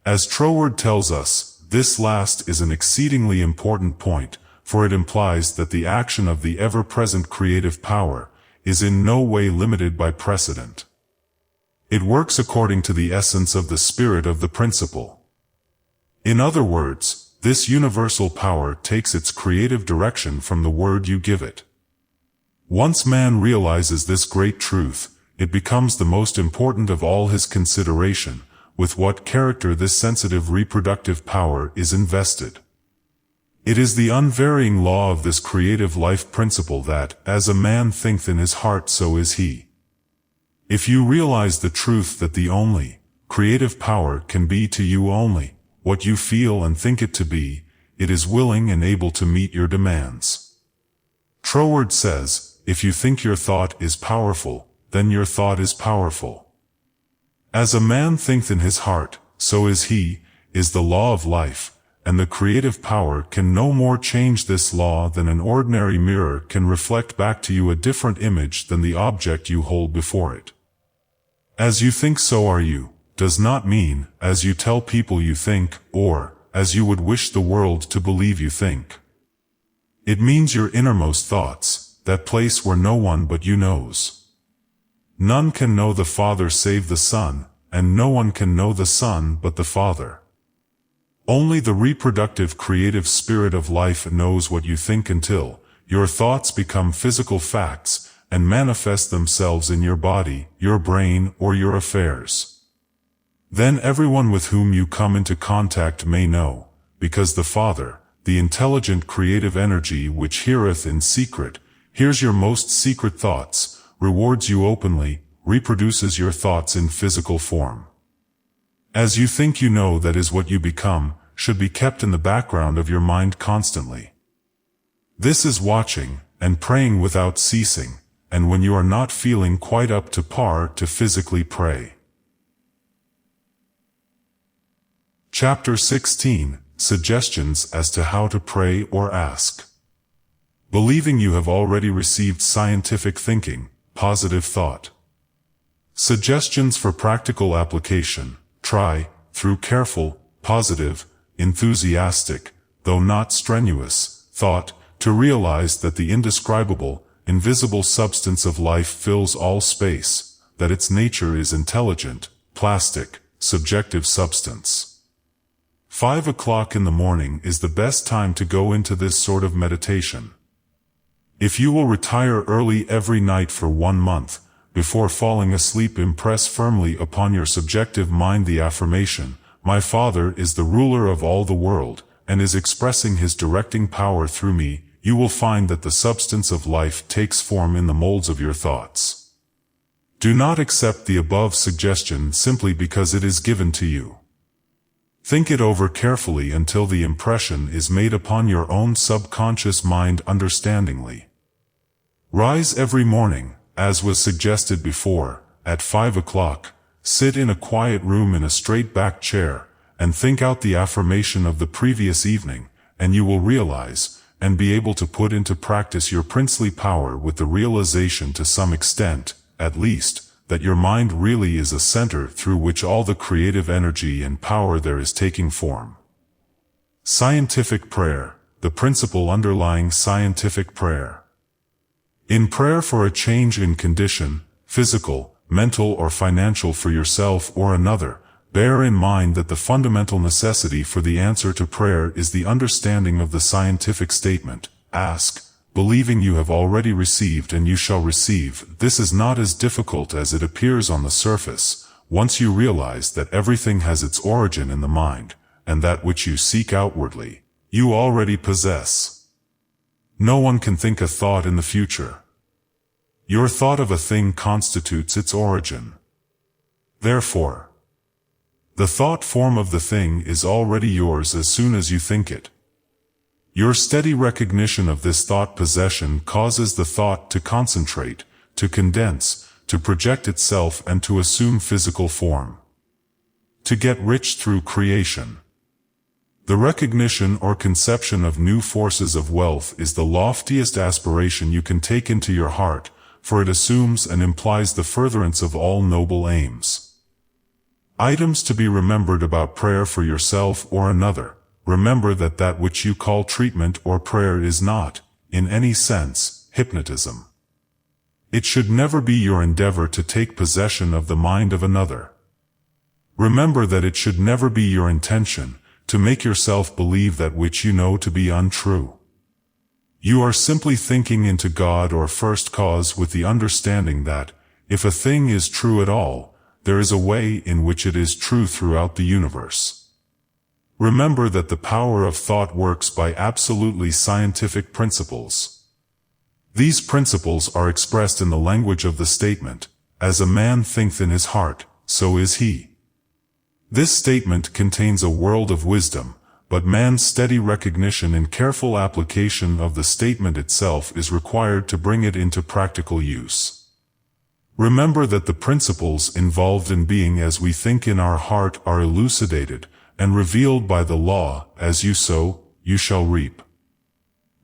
As Troward tells us, this last is an exceedingly important point, for it implies that the action of the ever-present creative power is in no way limited by precedent. It works according to the essence of the spirit of the principle. In other words, this universal power takes its creative direction from the word you give it. Once man realizes this great truth, it becomes the most important of all his consideration, with what character this sensitive reproductive power is invested. It is the unvarying law of this creative life principle that, as a man thinketh in his heart, so is he. If you realize the truth that the only creative power can be to you only what you feel and think it to be, it is willing and able to meet your demands. Troward says, if you think your thought is powerful, then your thought is powerful. As a man thinketh in his heart, so is he, is the law of life, and the creative power can no more change this law than an ordinary mirror can reflect back to you a different image than the object you hold before it. As you think so are you, does not mean, as you tell people you think, or, as you would wish the world to believe you think. It means your innermost thoughts, that place where no one but you knows. None can know the Father save the Son, and no one can know the Son but the Father. Only the reproductive creative spirit of life knows what you think until your thoughts become physical facts and manifest themselves in your body, your brain, or your affairs. Then everyone with whom you come into contact may know, because the Father, the intelligent creative energy which heareth in secret, hears your most secret thoughts, rewards you openly, reproduces your thoughts in physical form. As you think you know, that is what you become, should be kept in the background of your mind constantly. This is watching, and praying without ceasing, and when you are not feeling quite up to par to physically pray. Chapter 16, Suggestions as to how to pray or ask. Believing you have already received scientific thinking, positive thought. Suggestions for practical application. Try, through careful, positive, enthusiastic, though not strenuous, thought, to realize that the indescribable, invisible substance of life fills all space, that its nature is intelligent, plastic, subjective substance. 5 o'clock in the morning is the best time to go into this sort of meditation. If you will retire early every night for 1 month, before falling asleep, impress firmly upon your subjective mind the affirmation, "My Father is the ruler of all the world, and is expressing his directing power through me," you will find that the substance of life takes form in the molds of your thoughts. Do not accept the above suggestion simply because it is given to you. Think it over carefully until the impression is made upon your own subconscious mind understandingly. Rise every morning, as was suggested before, at 5 o'clock, sit in a quiet room in a straight-backed chair, and think out the affirmation of the previous evening, and you will realize, and be able to put into practice your princely power with the realization to some extent, at least, that your mind really is a center through which all the creative energy and power there is taking form. Scientific prayer, the principle underlying scientific prayer. In prayer for a change in condition, physical, mental or financial for yourself or another, bear in mind that the fundamental necessity for the answer to prayer is the understanding of the scientific statement, "Ask, believing you have already received and you shall receive." This is not as difficult as it appears on the surface, once you realize that everything has its origin in the mind, and that which you seek outwardly, you already possess. No one can think a thought in the future. Your thought of a thing constitutes its origin. Therefore, the thought form of the thing is already yours as soon as you think it. Your steady recognition of this thought possession causes the thought to concentrate, to condense, to project itself and to assume physical form. To get rich through creation. The recognition or conception of new forces of wealth is the loftiest aspiration you can take into your heart, for it assumes and implies the furtherance of all noble aims. Items to be remembered about prayer for yourself or another. Remember that that which you call treatment or prayer is not, in any sense, hypnotism. It should never be your endeavor to take possession of the mind of another. Remember that it should never be your intention to make yourself believe that which you know to be untrue. You are simply thinking into God or first cause with the understanding that, if a thing is true at all, there is a way in which it is true throughout the universe. Remember that the power of thought works by absolutely scientific principles. These principles are expressed in the language of the statement, "As a man thinketh in his heart, so is he." This statement contains a world of wisdom, but man's steady recognition and careful application of the statement itself is required to bring it into practical use. Remember that the principles involved in being as we think in our heart are elucidated and revealed by the law, "As you sow, you shall reap."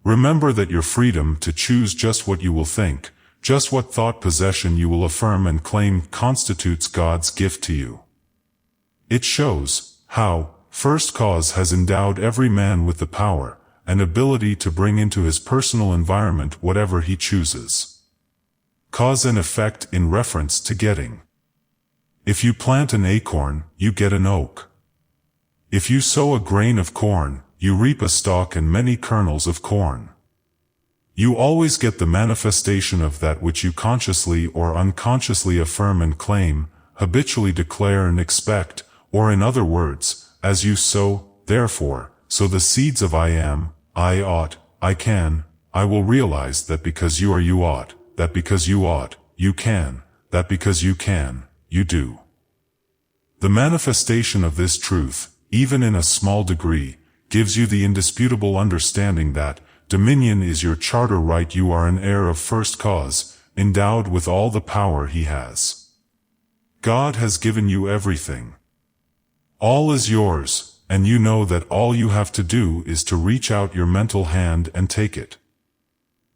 Remember that your freedom to choose just what you will think, just what thought possession you will affirm and claim, constitutes God's gift to you. It shows how First Cause has endowed every man with the power and ability to bring into his personal environment whatever he chooses. Cause and effect in reference to getting. If you plant an acorn, you get an oak. If you sow a grain of corn, you reap a stalk and many kernels of corn. You always get the manifestation of that which you consciously or unconsciously affirm and claim, habitually declare and expect, or in other words, as you sow, therefore, sow the seeds of I am, I ought, I can, I will realize that because you are you ought, that because you ought, you can, that because you can, you do. The manifestation of this truth, even in a small degree, gives you the indisputable understanding that dominion is your charter right. You are an heir of first cause, endowed with all the power He has. God has given you everything. All is yours, and you know that all you have to do is to reach out your mental hand and take it.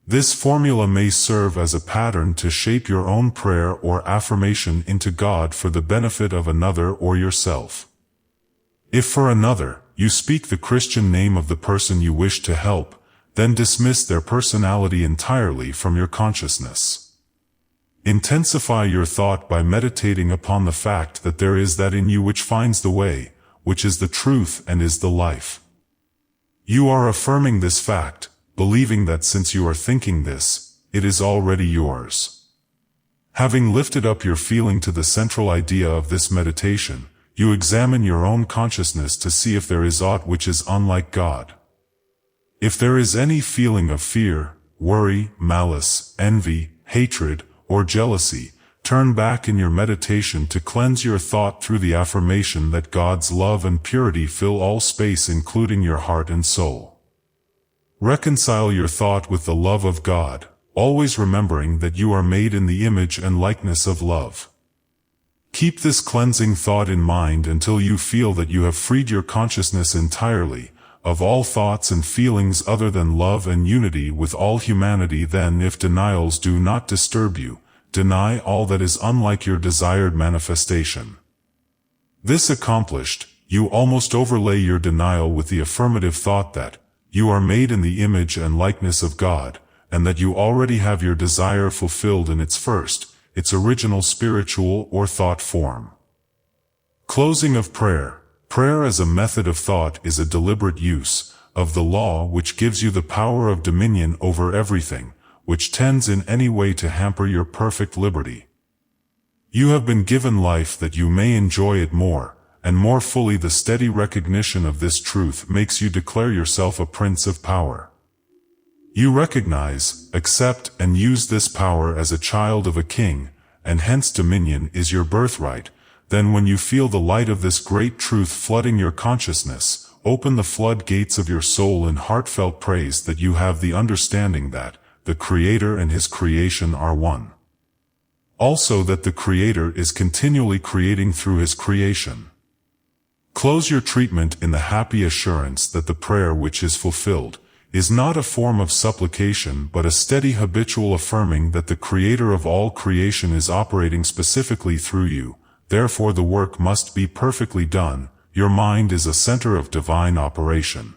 This formula may serve as a pattern to shape your own prayer or affirmation into God for the benefit of another or yourself. If for another, you speak the Christian name of the person you wish to help, then dismiss their personality entirely from your consciousness. Intensify your thought by meditating upon the fact that there is that in you which finds the way, which is the truth and is the life. You are affirming this fact, believing that since you are thinking this, it is already yours. Having lifted up your feeling to the central idea of this meditation, you examine your own consciousness to see if there is aught which is unlike God. If there is any feeling of fear, worry, malice, envy, hatred, or jealousy, turn back in your meditation to cleanse your thought through the affirmation that God's love and purity fill all space, including your heart and soul. Reconcile your thought with the love of God, always remembering that you are made in the image and likeness of love. Keep this cleansing thought in mind until you feel that you have freed your consciousness entirely of all thoughts and feelings other than love and unity with all humanity. Then, if denials do not disturb you, deny all that is unlike your desired manifestation. This accomplished, you almost overlay your denial with the affirmative thought that you are made in the image and likeness of God, and that you already have your desire fulfilled in its original spiritual or thought form. Closing of prayer. Prayer as a method of thought is a deliberate use of the law which gives you the power of dominion over everything, which tends in any way to hamper your perfect liberty. You have been given life that you may enjoy it more, and more fully. The steady recognition of this truth makes you declare yourself a prince of power. You recognize, accept, and use this power as a child of a king, and hence dominion is your birthright. Then when you feel the light of this great truth flooding your consciousness, open the floodgates of your soul in heartfelt praise that you have the understanding that the Creator and His creation are one. Also that the Creator is continually creating through His creation. Close your treatment in the happy assurance that the prayer which is fulfilled is not a form of supplication but a steady habitual affirming that the Creator of all creation is operating specifically through you. Therefore the work must be perfectly done. Your mind is a center of divine operation.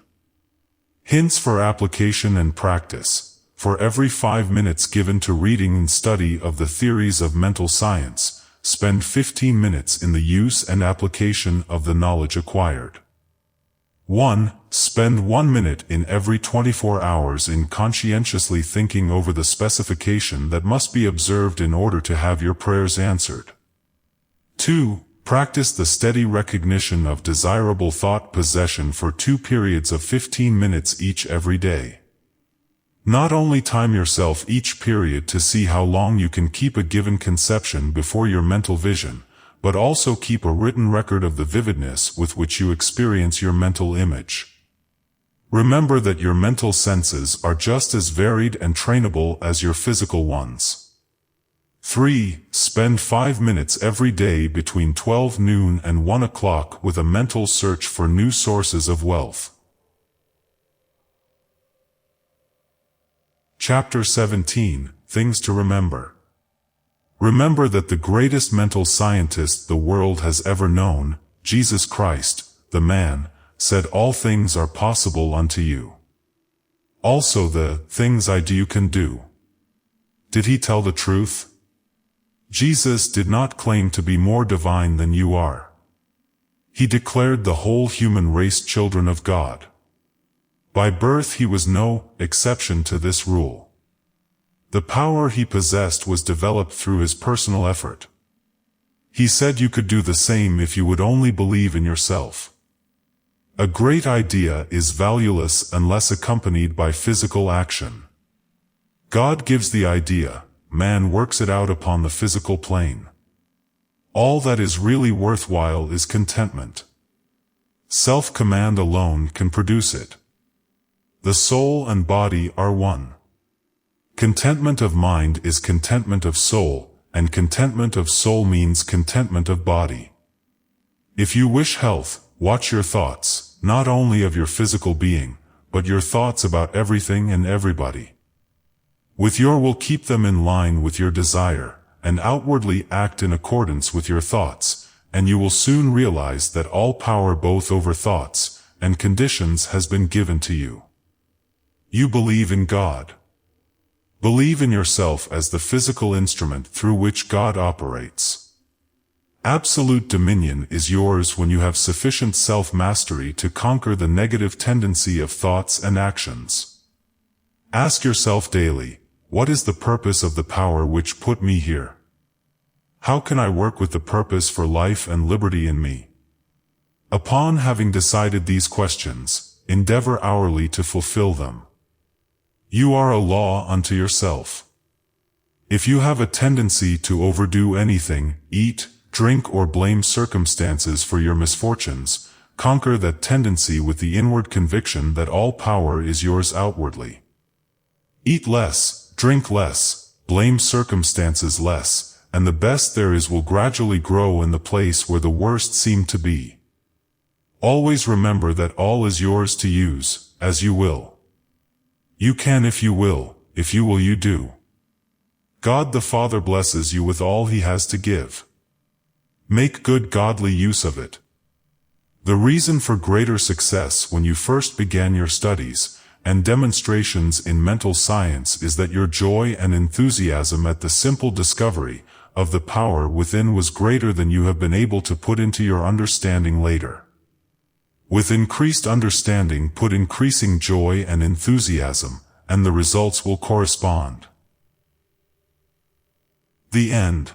Hints for application and practice. For every 5 minutes given to reading and study of the theories of mental science, spend 15 minutes in the use and application of the knowledge acquired. 1. Spend 1 minute in every 24 hours in conscientiously thinking over the specification that must be observed in order to have your prayers answered. 2. Practice the steady recognition of desirable thought possession for 2 periods of 15 minutes each every day. Not only time yourself each period to see how long you can keep a given conception before your mental vision, but also keep a written record of the vividness with which you experience your mental image. Remember that your mental senses are just as varied and trainable as your physical ones. 3. Spend 5 minutes every day between 12 noon and 1 o'clock with a mental search for new sources of wealth. Chapter 17. Things to remember. Remember that the greatest mental scientist the world has ever known, Jesus Christ, the man, said all things are possible unto you. Also the things I do you can do. Did he tell the truth? Jesus did not claim to be more divine than you are. He declared the whole human race children of God. By birth he was no exception to this rule. The power he possessed was developed through his personal effort. He said you could do the same if you would only believe in yourself. A great idea is valueless unless accompanied by physical action. God gives the idea, man works it out upon the physical plane. All that is really worthwhile is contentment. Self-command alone can produce it. The soul and body are one. Contentment of mind is contentment of soul, and contentment of soul means contentment of body. If you wish health, watch your thoughts, not only of your physical being, but your thoughts about everything and everybody. With your will keep them in line with your desire, and outwardly act in accordance with your thoughts, and you will soon realize that all power both over thoughts and conditions has been given to you. You believe in God. Believe in yourself as the physical instrument through which God operates. Absolute dominion is yours when you have sufficient self-mastery to conquer the negative tendency of thoughts and actions. Ask yourself daily, what is the purpose of the power which put me here? How can I work with the purpose for life and liberty in me? Upon having decided these questions, endeavor hourly to fulfill them. You are a law unto yourself. If you have a tendency to overdo anything, eat, drink or blame circumstances for your misfortunes, conquer that tendency with the inward conviction that all power is yours outwardly. Eat less, drink less, blame circumstances less, and the best there is will gradually grow in the place where the worst seem to be. Always remember that all is yours to use, as you will. You can if you will you do. God the Father blesses you with all He has to give. Make good godly use of it. The reason for greater success when you first began your studies and demonstrations in mental science is that your joy and enthusiasm at the simple discovery of the power within was greater than you have been able to put into your understanding later. With increased understanding put increasing joy and enthusiasm, and the results will correspond. The end.